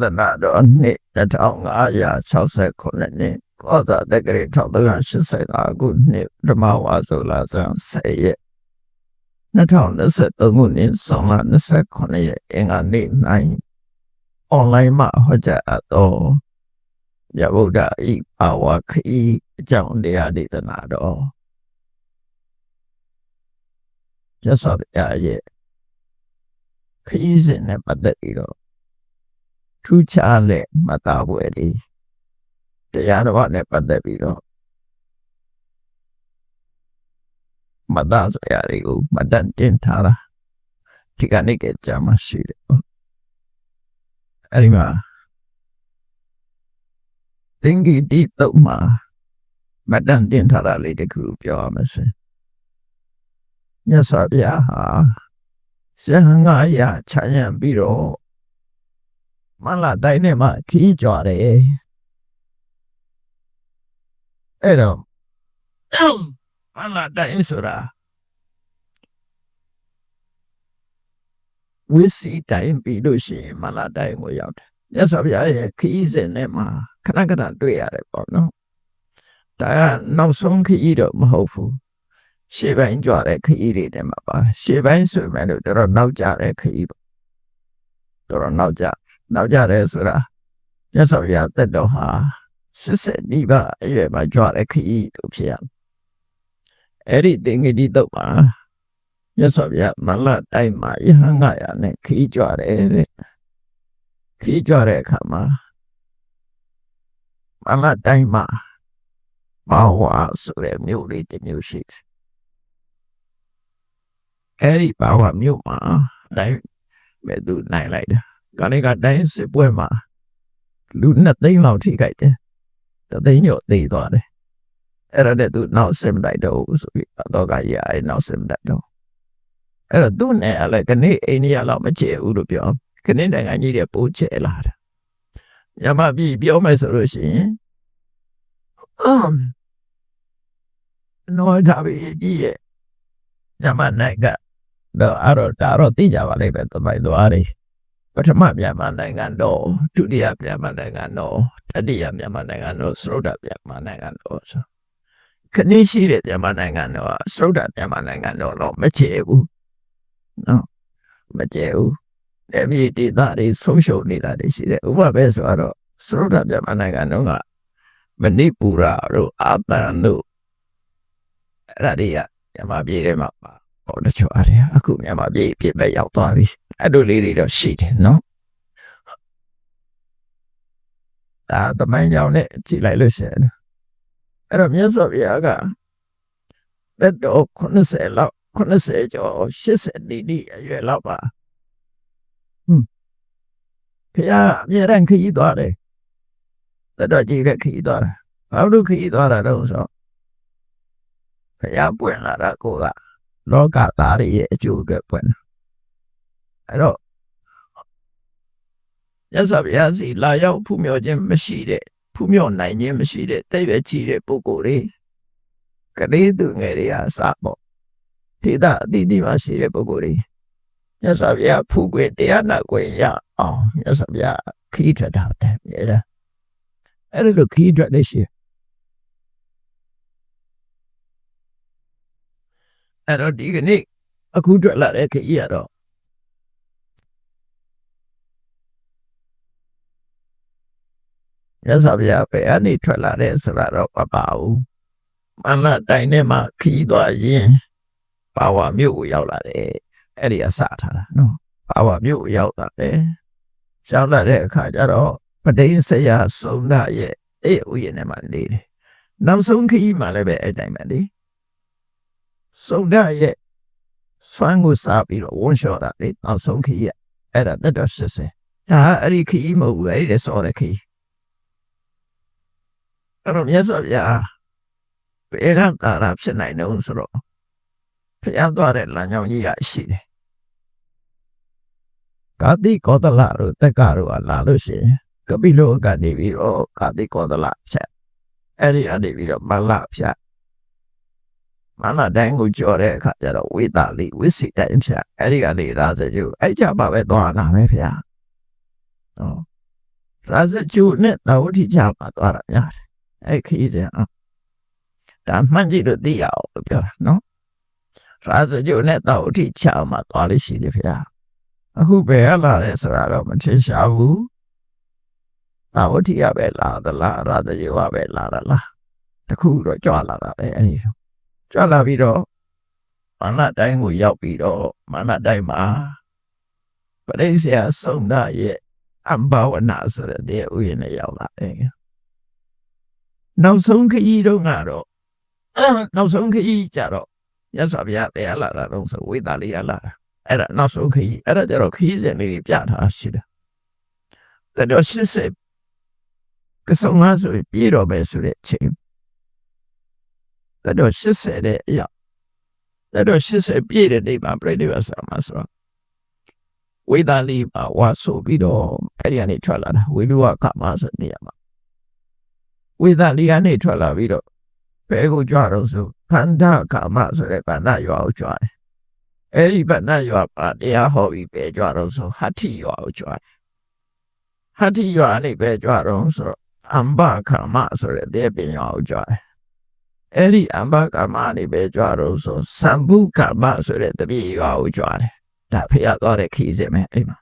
သနာတော်နှစ်2569နှစ်ကောဇာတက္ကရာ1385ခုနှစ်ဓမ္မဝါဆိုလဆန်း10ရက်2023ခုနှစ်ဇွန်လ29ရက်အင်္ဂါနေ့၌အွန်လိုင်းမှာဟောကြားအပ်သောမြတ်ဗုဒ္ဓ၏ဘာဝခရီးအကြောင်းတရားဒေသနာတော်မြတ်စွာဘုရားရဲ့ခရီးစဉ်နဲ့ပတ်သက်ပြီးတော့ထူးခြားတဲ့မှတ်သားပွဲတွေတရားတော်နဲ့ပတ်သက်ပြီးတော့မှတ်သားစရာတွေကိုမှတ်တမ်းတင်ထားတာဒီကနေ့ကကြာမှရှိတယ်အဲ့ဒီမှာသင်္ကေတိတုတ်မှာမှတ်တမ်းတင်ထားတာလေးတခုပြောရမယ်ဆိုမြတ်စွာဘုရားဟာရှင်ငါရချမ်းရံပြီးတော့မလာတိုင်းနဲ့မှခီးကြွတယ်အဲ့တော့မလာတိုင်းဆိုတာဝိစီတိုင်းပြီးလို့ရှိရင်မလာတိုင်းကိုရောက်တယ်မြတ်စွာဘုရားရဲ့ခီးစဉ်နဲ့မှာခဏခဏတွေ့ရတယ်ပေါ့နော်ဒါကနောက်ဆုံးခီးတော့မဟုတ်ဘူးရှေ့ပိုင်းကြွတဲ့ခီးတွေနဲ့မှာပါရှေ့ပိုင်းဆိုမှတော့တော်တော်နောက်ကျတဲ့ခီးပေါ့တော်တော်နောက်ကျတယ်ဆိုတာမြတ်စွာဘုရားတက်တော်ဟာ80နီးပါးအရွယ်မှာကြွတဲ့ခရီးတို့ဖြစ်ရအဲ့ဒီသင်္ကေတိတုတ်မှာမြတ်စွာဘုရားမလတိုင်းမှာယဟန်900နဲ့ခရီးကြွတယ်တဲ့ခရီးကြွတဲ့အခါမှာမလတိုင်းမှာဘာဝဆိုတဲ့မြို့လေးတစ်မြို့ရှိတယ်အဲ့ဒီဘာဝမြို့မှာတိုင်းမဲ့သူနိုင်လိုက်တယ်ကနေကတိုင်းစစ်ပွဲမှာလူ2သိန်းလောက်ထိခိုက်တယ်3သိန်းကျော်သေသွားတယ်အဲ့ဒါနဲ့သူနောက်ဆင်လိုက်တော့ဆိုပြီးတော့ကရအဲ့နောက်ဆင်လိုက်တော့အဲ့တော့သူနဲ့အလည်းကနေအိန္ဒိယလောက်မချေဘူးလို့ပြောကနေနိုင်ငံကြီးတွေပိုးချဲလာတယ်ညမပြည်ပြောမယ်ဆိုလို့ရှိရင်နော်ဒါပဲကြီးရဲ့ညမနိုင်ငံတော့အဲ့တော့ဒါတော့သိကြပါလိမ့်မယ်တမိုင်းသွားတယ်ပထမမြန်မာနိုင်ငံတော်ဒုတိယမြန်မာနိုင်ငံတော်တတိယမြန်မာနိုင်ငံတော်စရုဒ္ဓမြန်မာနိုင်ငံတော်ဆိုခဏရှိတဲ့မြန်မာနိုင်ငံတော်စရုဒ္ဓမြန်မာနိုင်ငံတော်တော့မချေဘူးနော်မချေဘူးအမြင့်ဒေသတွေဆုံးရှုံးနေတာတွေရှိတယ်ဥပမာပဲဆိုတော့စရုဒ္ဓမြန်မာနိုင်ငံတော်ကမဏိပူရတို့အာသံတို့အဲ့ဒါတွေကမြန်မာပြည်ထဲမှာပါဟောတချို့အားအခုမြန်မာပြည်ပြည့်ပဲရောက်သွားပြီအဲ့လိုလေးတွေတော့ရှိတယ်နော်ဒါသမိုင်းကြောင့်လည်းကြည့်လိုက်လို့ရှိရင်အဲ့တော့မြတ်စွာဘုရားကသက်တော်90လောက်90ကျော်80နီးအရွယ်လောက်ပါဘုရားအမြဲတမ်းခရီးသွားတယ်သက်တော်ကြီးတဲ့ခရီးသွားတာဘာလို့ခရီးသွားတာတော့ဆိုဘုရားပွင့်လာတာကိုကလောကသားရဲ့အကျိုးအတွက်ပွင့်အဲ့တော့မြတ်စွာဘုရားစီလာရောက်ဖူးမြော်ခြင်းမရှိတဲ့ဖူးမြော်နိုင်ခြင်းမရှိတဲ့တဲ့ရွယ်ကြီးတဲ့ပုဂ္ဂိုလ်တွေကလေးသူငယ်တွေဟာစပေါ့ဒေသအသီးသီးမှာရှိတဲ့ပုဂ္ဂိုလ်တွေမြတ်စွာဘုရားဖူးခွေတရားနာခွေရအောင်မြတ်စွာဘုရားခီးထွက်တာတဲ့မြေလားအဲ့လိုခီးထွက်နေရှိအဲ့တော့ဒီကနေ့အခုထွက်လာတဲ့ခရီးရတော့ရသဗျာပဲအနေထွက်လာတဲ့ဆိုတာတော့မပါဘူးမန္တတိုင်းထဲမှာခရီးသွားရင်ပါဝါမြို့ကိုရောက်လာတယ်အဲ့ဒီအစထားတာနော်ပါဝါမြို့ကိုရောက်လာတယ်ရောက်လာတဲ့အခါကျတော့ပဋိစ္စယစုံနာရဲ့အဲ့ဥယျာဉ်ထဲမှာနေတယ်နောက်ဆုံးခရီးမှာလည်းပဲအဲ့တိုင်းပဲလေစုံနာရဲ့ဆွမ်းကိုစားပြီးတော့ဝန်းလျှော်တာလေနောက်ဆုံးခရီးအဲ့ဒါတက်တော့80ဒါအဲ့ဒီခရီးမဟုတ်ဘူးအဲ့ဒီဆော်တဲ့ခရီးအဲ့တော့မြတ်စွာဘုရားဘယ်ကတာရဖြစ်နိုင်တယ်ဆိုတော့ဘုရားသွားတဲ့လမ်းကြောင်းကြီးကရှိတယ်ကာတိကောသလတို့တက္ကတို့ကလာလို့ရှိရင်ကပိလောကနေပြီးတော့ကာတိကောသလဖြတ်အဲ့ဒီအနေပြီးတော့မလဖြတ်မလတိုင်းကိုကြော်တဲ့အခါကျတော့ဝိသလိဝိစီတိုင်းဖြတ်အဲ့ဒီကနေရာဇကျူအဲ့ကြပါပဲသွားတာပဲဗျာနော် ရာဇကျိုးနဲ့တာဝတိချမှာသွားတာများတယ်အဲ့ခီးစဉ်ဒါမှန်ကြည့်လို့သိရအောင်လို့ပြောတာနော်ရာဇကျိုးနဲ့တာဝတိချမှာသွားလို့ရှိတယ်ဗျာအခုပဲလာတယ်ဆိုတာတော့မထင်ရှားဘူးတာဝတိကပဲလာသလားရာဇကျိုးကပဲလာတာလားတခုတော့ကြွလာတာပဲအဲ့ဒီကြွလာပြီးတော့မာနတိုင်းကိုရောက်ပြီးတော့မာနတိုင်းမှာပရိစ္ဆေသုံးတာရဲ့အံဘဝနာဆိုတဲ့ဥယျာဉ်နဲ့ရောက်လာတယ်နောက်ဆုံးခရီးတော့ကတော့နောက်ဆုံးခရီးကြတော့ရသော်ဗျာပဲလာတာတော့ဆိုဝိသာလေးရလာတာအဲ့ဒါနောက်ဆုံးခရီးအဲ့ဒါကြတော့ခရီးစဉ်လေးပြထားရှိတယ်တဲ့တော့80ကစုံလားဆိုပြေတော့ပဲဆိုတဲ့ချိန်တဲ့တော့80တဲ့အရာတဲ့တော့80ပြည့်တဲ့နေ့မှာပြိဋိဘဆာမှာဆိုတော့ဝိသာလေးပါဝါဆိုပြီးတော့အဲ့ဒီကနေထွက်လာတာဝိလူဝကမဆိုနေရမှာဝိသာလေးကနေထွက်လာပြီးတော့ဘဲကိုကြွတော့ဆိုခန္ဓာကမဆိုတဲ့ဗန္ဒရွာကိုကြွတယ်အဲ့ဒီဗန္ဒရွာပါတရားဟောပြီးပဲကြွတော့ဆိုဟတ္ထိရွာကိုကြွတယ်ဟတ္ထိရွာနေပဲကြွတော့ဆိုအမ္ဘကမဆိုတဲ့ပင်ရွာကိုကြွတယ်အဲ့ဒီအမ္ဘကမနေပဲကြွတော့ဆိုသံဘုကမဆိုတဲ့တပည့်ရွာကိုကြွတယ်ဒါဖေရသွားတဲ့ခီးစဉ်ပဲအဲ့မှာ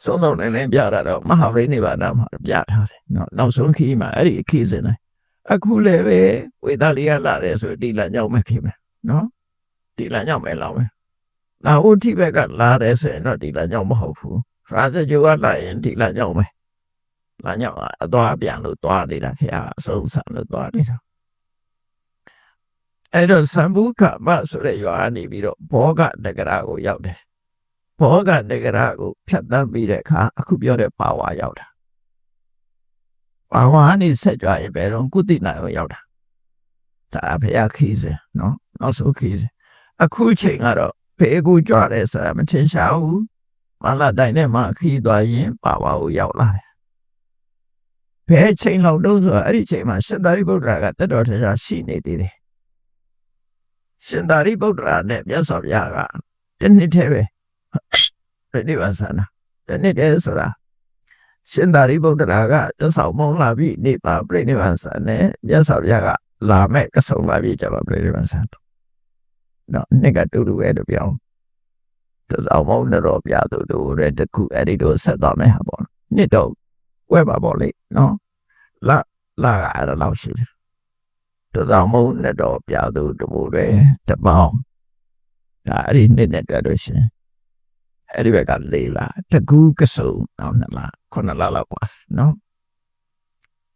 ဆုံးတော့လည်းပြတာတော့မဟာဗရိနိဗ္ဗာန်မှာပြထားတယ်နော်နောက်ဆုံးခီးမှာအဲ့ဒီခီးစဉ်နဲ့အခုလည်းပဲဝေဒလေးရလာတယ်ဆိုဒီလညောင်းမဲ့ဖြစ်မယ်နော်ဒီလညောင်းမဲ့လောက်မယ်လာဥထိဘက်ကလာတယ်ဆိုရင်တော့ဒီလညောင်းမဟုတ်ဘူးရာဇဂျိုကလာရင်ဒီလညောင်းမယ်လာညောင်းအသွားပြန်လို့သွားနေတာဖေရအဆုံးဆန်လို့သွားနေတာအဲ့တော့သံဘုကမဆိုတဲ့ရွာနေပြီးတော့ဘောဂနဂရကိုရောက်တယ်ဘောဂနဂရကိုဖြတ်သန်းပြီးတဲ့အခါအခုပြောတဲ့ပါဝါရောက်တာပါဝါနေဆက်ကြွရင်ဘယ်တော့ကုသိနာကိုရောက်တာဒါဖေရခီးစဉ်နော်နောက်ဆုံးခီးစဉ်အခုချိန်ကတော့ဖေကူကြွတယ်ဆိုတာမထင်ရှားဘူးမလာတိုင်းနဲ့မှခီးသွားရင်ပါဝါကိုရောက်လာတယ်ဘယ်ချိန်လောက်တုံးဆိုအဲ့ဒီချိန်မှာရှင်သာရိပုတ္တရာကတက်တော်ထရှားရှိနေသေးတယ်ရှင်သာရိပုတ္တရာနဲ့မြတ်စွာဘုရားကတနှစ်တည်းပဲပြိဋိဘဆာနာတနှစ်တည်းဆိုတာရှင်သာရိပုတ္တရာကတဆောင်မုံလာပြီးနေပါပြိဋိဘဆာနဲ့မြတ်စွာဘုရားကလာမဲ့ကဆုံလာပြီးကြပါပြိဋိဘဆာနော်နှစ်ကတူတူပဲတို့ပြောင်းတဆောင်မုံတော့ပြတူတူတဲ့တခုအဲ့ဒီတို့ဆက်သွားမယ်ဟာပေါ့နှစ်တော့ဝဲပါပေါ့လေနော်လာအဲ့ဒါလောက်ရှိတယ်တဆောင်မုံနဲ့တော့ပြတူတူတွေတပေါင်းဒါအဲ့ဒီနှစ်နဲ့တွေ့လို့ရှင်အဲ့ဒီဘက်ကလေးလာတကူးကစုံနောက်နှစ်လား9လလောက်กว่าနော်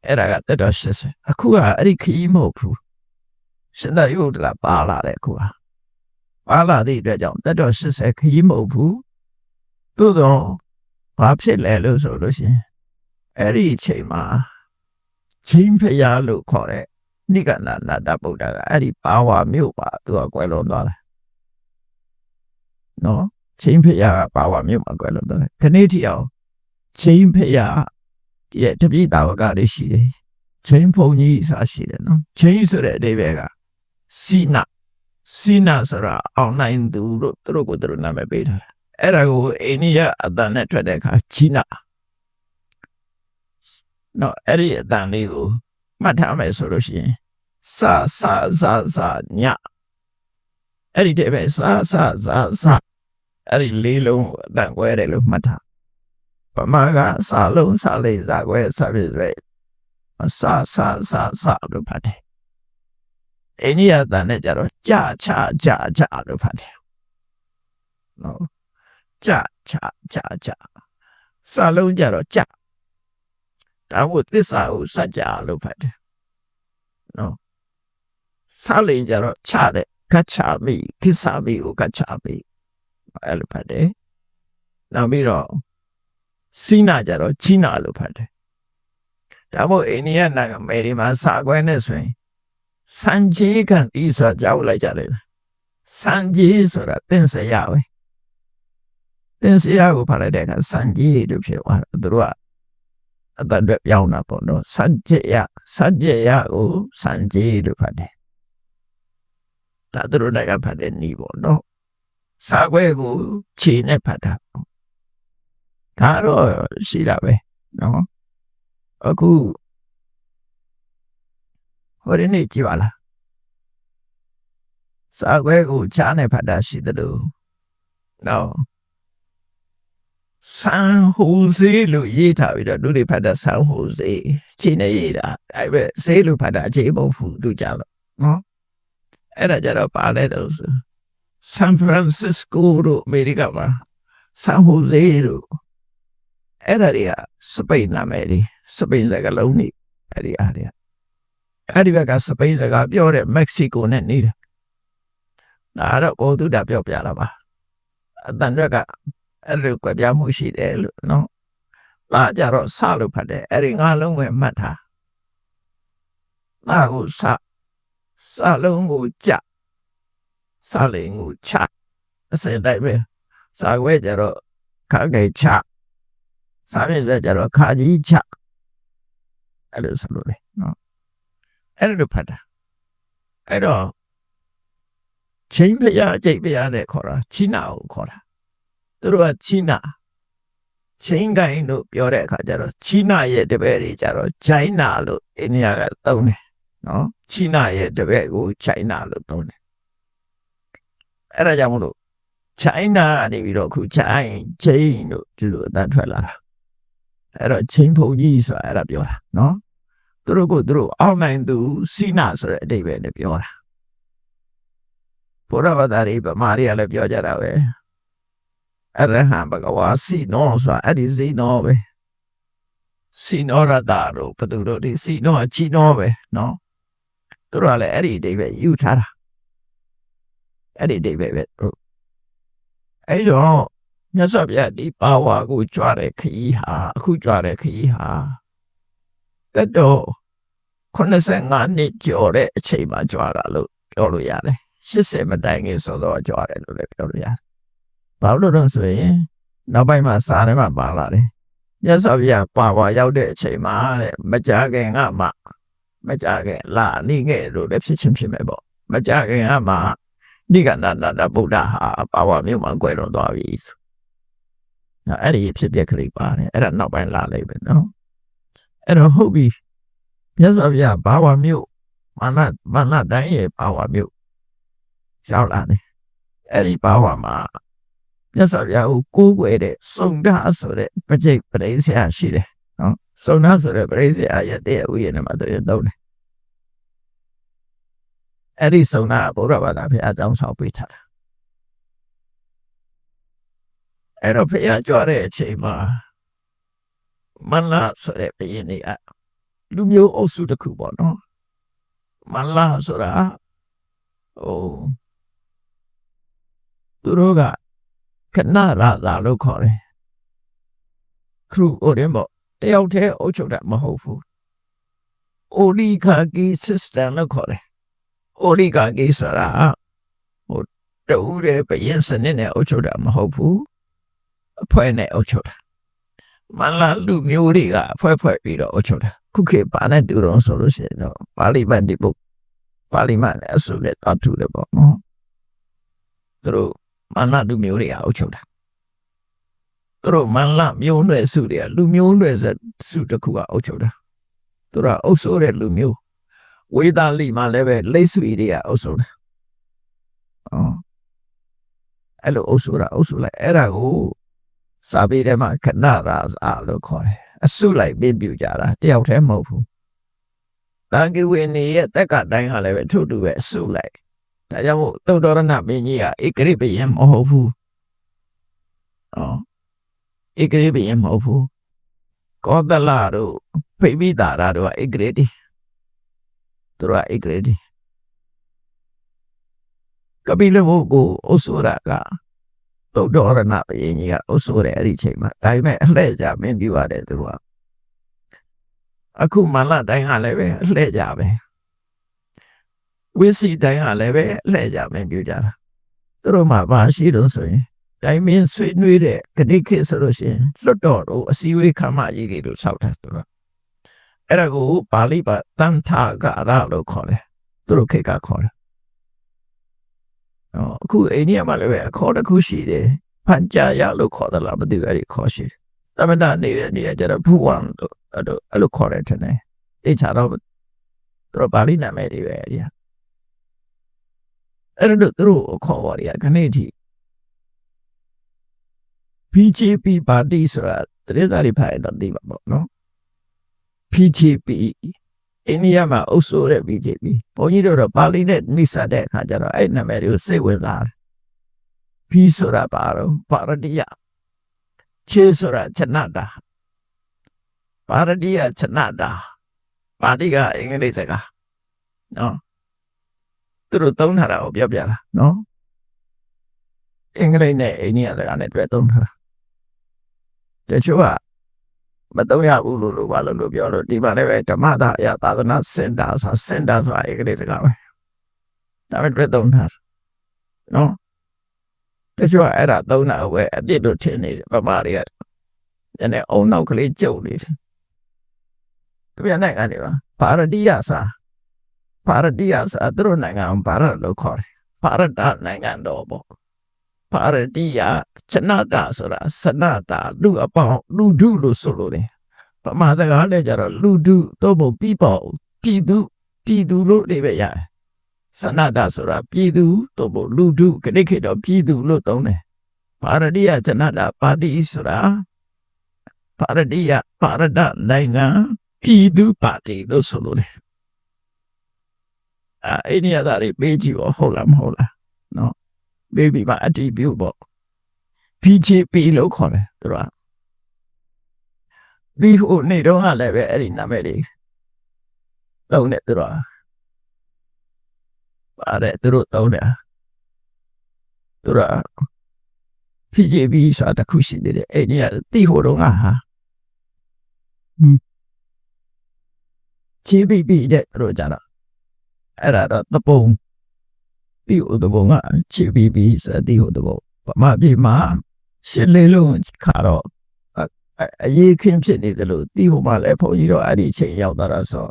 အဲ့ဒါကတက်တော့80အခုကအဲ့ဒီခီးမဟုတ်ဘူးရှင်သာရိပုတ္တရာပါလာတဲ့အခုပါလာတဲ့အတွက်ကြောင့်တက်တော့80ခီးမဟုတ်ဘူးသို့တော့ဘာဖြစ်လဲလို့ဆိုလို့ရှင်အဲ့ဒီအချိန်မှာချင်းဖျားလို့ခေါ်တဲ့နိဂန္ဓနာတဗုဒ္ဓကအဲ့ဒီပါဝါမြို့ပါသူကကွယ်လွန်သွားတယ်နော်ချင်းဖျားကပါဝါမြို့မှာကွယ်လွန်သွားတယ်ခဏထိအောင်ချင်းဖျားရဲ့တပိတာဝကလေးရှိတယ်ချင်းဖုန်ကြီးစားရှိတယ်နော်ချင်းဆိုတဲ့အဓိပ္ပာယ်ကစိနဆိုတာအောင်နိုင်သူတို့သူတို့ကိုသူတို့နာမည်ပေးထားတာအဲ့ဒါကိုအိန္ဒိယအတန်နဲ့ထွက်တဲ့အခါချီနာနော်အဲ့ဒီအတန်လေးကိုမှတ်ထားမယ်ဆိုလို့ရှိရင်စညအဲ့ဒီတဲ့ပဲစအဲ့ဒီလေးလုံးအတန်ကွဲတယ်လို့မှတ်ထားပမာကစာလုံးစာလေးစာကွဲစာပြည့်စလို့ဖတ်တယ်အိန္ဒိယအတန်နဲ့ကြတော့ကြလို့ဖတ်တယ်နော်ကြစာလုံးကြတော့ကြဒါမို့သစ္စာကိုစัจ जा လို့ဖတ်တယ်နော်စာလင်ကြတော့ချတဲ့ကချာမိကိစ္ဆာမိကိုကချာမိအဲ့လိုဖတ်တယ်နောက်ပြီးတော့စိနာကြတော့ချိနာလို့ဖတ်တယ်ဒါမို့အိန္ဒိယနိုင်ငံမယ်ဒီမှာစာကွဲနဲ့ဆိုရင်စံကြီးကန်ဤဆိုတာကြောက်လိုက်ကြတယ်စံကြီးဆိုတာသင်္ဆရာပဲသင်္ဆရာကိုဖတ်လိုက်တဲ့အခါစံကြီးလို့ဖြစ်သွားတယ်သူတို့ကအတန်တွေပြောင်းတာပေါ့နော်စံကြေရကိုစံကြေလို့ဖတ်တယ်ဒါသူတို့ကဖတ်တဲ့နီးပေါ့နော်စာခွဲကိုခြေနဲ့ဖတ်တာဒါတော့ရှိတာပဲနော် အခုဟိုဒီနေ့ကြည့်ပါလားစာခွဲကိုချားနေဖတ်တာရှိတယ်လို့နော်ဆန်ဟိုစေးလို့ရေးထားပြီးတော့လူတွေဖတ်တာဆန်ဟိုစေးချိန်နေရေးတာအဲ့ပဲစေးလို့ဖတ်တာအခြေမဟုတ်ဘူးသူကြတော့နော်အဲ့ဒါကြတော့ပါလဲတော့ဆန်ဖရန်စစ္စကိုတို့အမေရိကမှာဆန်ဟိုစေးတို့အဲ့ဒါတွေကစပိန်နာမည်တွေစပိန်စကားလုံးတွေအဲ့ဒီအားတွေအဲ့ဒီဘက်ကစပိန်စကားပြောတဲ့မက္ကဆီကိုနဲ့နေတယ်ဒါတော့ဘောသူတာပြောပြတာပါအတန်ရကအဲ့လိုကြပြမှုရှိတယ်လို့နော်ဒါကြတော့စလို့ဖတ်တယ်အဲ့ဒီငါလုံးပဲမှတ်ထားဒါကိုစလုံးကိုကြစလင်းကိုချအစင်တိုင်းပဲစာခွဲကြတော့ခါကြိချစာပြည့်ကြတော့ခါကြီးချအဲ့လိုဆိုလို့လေနော်အဲ့လိုဖတ်တာအဲ့တော့ချင်းဖျားကြိတ်ဖျားနဲ့ခေါ်တာချီနာကိုခေါ်တာသူတို့ကချီနာချင်းကိုင်းလို့ပြောတဲ့အခါကျတော့ချီနာရဲ့တပည့်တွေကျတော့ဂျိုင်းနာလို့အိန္ဒိယကသုံးတယ်နော်ချီနာရဲ့တပည့်ကိုဂျိုင်းနာလို့သုံးတယ်အဲ့ဒါကြောင့်မလို့ဂျိုင်းနာနေပြီးတော့ခုဂျိုင်းချင်းလို့ဒီလိုအတန်းထွက်လာတာအဲ့တော့ချင်းဖုန်ကြီးဆိုတာအဲ့ဒါပြောတာနော်သူတို့ကိုသူတို့အောက်နိုင်သူစီနာဆိုတဲ့အဓိပ္ပာယ်နဲ့ပြောတာဘုရားဘာသာရေးဗမာတွေကလည်းပြောကြတာပဲအရဟံဘဂဝါစီနောဆိုတာအဲ့ဒီစီနောပဲစီနောရတာတို့ဘသူတို့ဒီစီနောအချီနောပဲနော်သူတို့ကလည်းအဲ့ဒီအဓိပ္ပာယ်ယူထားတာအဲ့ဒီအဓိပ္ပာယ်ပဲအဲ့တော့မြတ်စွာဘုရားဒီပါဝါကိုကြွားတဲ့ခရီးဟာအခုကြွားတဲ့ခရီးဟာတက်တော့85နှစ်ကျော်တဲ့အချိန်မှာကြွားတာလို့ပြောလို့ရတယ်80မတိုင်ခင်ဆိုတော့ကြွားတယ်လို့လည်းပြောလို့ရတယ်ဘာလို့လဲဆိုရင်နောက်ပိုင်းမှာစာထဲမှာပါလာတယ်မြတ်စွာဘုရားပါဝါရောက်တဲ့အချိန်မှာတဲ့မကြခင်ကမှမကြခင်လာနေခဲ့လို့လည်းဖြစ်ချင်းဖြစ်မယ်ပေါ့မကြခင်ကမှနိဂန္ဓနာဗုဒ္ဓဟာပါဝါမြို့မှာကွယ်လွန်သွားပြီအဲ့ဒီဖြစ်ပျက်ကလေးပါတယ်အဲ့ဒါနောက်ပိုင်းလာလိုက်ပဲနော်အဲ့တော့ဟုတ်ပြီမြတ်စွာဘုရားပါဝါမြို့မာနတိုင်းရဲ့ပါဝါမြို့ရောက်လာတယ်အဲ့ဒီပါဝါမှာမြတ်စွာဘုရားကိုကိုးကွယ်တဲ့စုံဓာဆိုတဲ့ပဋိပရိစ္ဆေယရှိတယ်နော်စုံဓာဆိုတဲ့ပရိစ္ဆေယရဲ့တရားဥယျာဉ်မှာတည်းသုံးတယ်အဲ့ဒီစုံဓာဘုရားဘာသာဘုရားအကြောင်းဆောင်ပေးထားတာအဲ့တော့ဘုရားကြွတဲ့အချိန်မှာမလဆိုတဲ့ဘုရင်တွေကလူမျိုးအုပ်စုတစ်ခုပေါ့နော်မလဆိုတာသူတို့ကခဏလာလို့ခေါ်တယ်ခရုအိုရင်ပေါ့တယောက်တည်းအုပ်ချုပ်တာမဟုတ်ဘူးအိုလီဂါကီ system လို့ခေါ်တယ်အိုလီဂါကီဆိုတာတူတဲ့ဘယင်စနစ်နဲ့အုပ်ချုပ်တာမဟုတ်ဘူးအဖွဲ့နဲ့အုပ်ချုပ်တာမလာလူမျိုးတွေကဖွဲ့ပြီးတော့အုပ်ချုပ်တာခုခေတ်ပါနဲ့တူတော့ဆိုလို့ရှိရင်တော့ပါဠိမန်ဒီပုတ်ပါဠိမန်နဲ့အစုနဲ့အတူတယ်ပေါ့နော်သူတို့မလာလူမျိုးတွေအုပ်ချုပ်တာသူတို့မလာမျိုးနွယ်စုတွေကလူမျိုးနွယ်စုတစ်ခုကအုပ်ချုပ်တာသူတို့အုပ်စိုးတဲ့လူမျိုးဝေသာလိမှာလည်းပဲလိတ်ဆွေတွေကအုပ်စိုးတယ်အဲ့လိုအုပ်စိုးလိုက်အဲ့ဒါကိုစာပေထဲမှာခဏရာလို့ခေါ်တယ်အစုလိုက်ပြပြကြတာတယောက်တည်းမဟုတ်ဘူးတန်ကြီးဝင်နေရဲ့တက်ကတိုင်းဟာလည်းပဲထို့တူပဲအစုလိုက်ဒါကြောင့်မို့သုတ္တရဏမင်းကြီးကဧကရိပယံမဟုတ်ဘူးဧကရိပယံမဟုတ်ဘူးကောသလတို့ဖိမိတာရတို့ကဧကရိတိသူတို့ကဧကရိတိကပိလဘုကိုအုပ်စိုးတာကသုတ္တရဏဘုရင်ကြီးကအုပ်စိုးတယ်အဲ့ဒီချိန်မှာဒါပေမဲ့အလှည့်ကြမင်းပြပါတယ်သူတို့ကအခုမလတိုင်းဟာလည်းပဲအလှည့်ကြပဲဝိစီတိုင်းဟာလည်းပဲအလှည့်ကြမင်းပြကြတာသူတို့မှာဘာရှိတော့ဆိုရင်တိုင်းမင်းဆွေးနွေးတဲ့ဂတိခေဆိုလို့ရှိရင်လွတ်တော်တို့အစည်းအဝေးခမ်းမကြီးတွေလို့ဆောက်တာသူတို့အဲ့ဒါကိုပါဠိပါတန်ထာဂရလို့ခေါ်တယ်သူတို့ခေတ်ကခေါ်တယ်အခုအိန္ဒိယမှာလည်းပဲအခေါ်တစ်ခုရှိတယ်ဖန်ကြာရလို့ခေါ်တယ်လားမသိဘူးအဲ့ဒီခေါ်ရှိတယ် သမဏနေတဲ့နေရာကျတော့ဘုဝံတို့အဲ့လိုခေါ်တယ်ထင်တယ်အေးချတော့သူတို့ပါဠိနာမည်တွေပဲအဲ့ဒီအဲ့လိုသူတို့ခေါ်ပါရခဏထိ BJP ပါတီဆိုတာတရေသားတွေဖိုင်တော့သိပါပေါ့နော် BJP အိန္ဒိယမှာအုပ်စိုးတဲ့ BJP ဘုန်းကြီးတို့တော့ပါဠိနဲ့နှိစတဲ့အခါကျတော့အဲ့နာမည်တွေကိုစိတ်ဝင်စားတယ် B ဆိုတာပါတော့ပါရတိယခြေဆိုတာချနတာပါရတိယချနတာပါဠိကအင်္ဂလိပ်စကားနော်သူတို့သုံးထားတာကိုပြောပြတာနော်အင်္ဂလိပ်နဲ့အိန္ဒိယစကားနဲ့တွေ့သုံးထားတာတချို့ကမသုံးရဘူးလို့ဘာလို့ပြောတော့ဒီမှာလည်းပဲဓမ္မသာအရသာသနာစင်တာဆိုတာအင်္ဂလိပ်စကားပဲဒါပေမဲ့တွေ့သုံးထားနော်တချို့ကအဲ့ဒါသုံးတာပဲအပြစ်လို့ထင်နေတယ်ဗမာတွေကညနေအုံနောက်ကလေးကြုံနေတယ်သူပြန်နိုင်ကနေပါပါရတိယစာသူတို့နိုင်ငံဘာရလို့ခေါ်တယ်ပါရတနိုင်ငံတော်ပေါ့ပါရတိယချနတာဆိုတာစနတာလူအပေါင်းလူထုလို့ဆိုလို့တယ်ဗမာစကားလည်းကြတော့လူထုသို့မဟုတ်ပြည်သူလို့နေပဲရတယ်စနတာဆိုတာပြည်သူသို့မဟုတ်လူထုခဏခေတ်တော့ပြည်သူလို့သုံးတယ်ပါရတိယချနတာပါတိဆိုတာပါရတိယပါရတနိုင်ငံပြည်သူပါတီလို့ဆိုလို့တယ်အဲ့ဒီအရာတွေပေးကြည့်ပါဟုတ်လားမဟုတ်လားနော်ပေးပြီးပါအတီးပြုတ်ပေါ့ BJP လို့ခေါ်တယ်သူကဒီဟိုနေတော့ကလည်းပဲအဲ့ဒီနာမည်တွေသုံးတယ်သူကပါတယ်သူတို့သုံးတယ်သူက BJP ဆိုတာတစ်ခုရှိသေးတယ်အဲ့ဒီကတိဟိုတော့ဟာGBP တဲ့သူတို့ကြတော့အဲ့ဒါတော့သပုံတိဟိုသပုံက GBP ဆိုတာတိဟိုသပုံဗမာပြည်မှာရှစ်လေးလုံးခါတော့အရေးခင်းဖြစ်နေတယ်လို့တိဟိုမှလည်းဘုန်းကြီးတို့အဲ့ဒီအချိန်ရောက်သွားတာဆို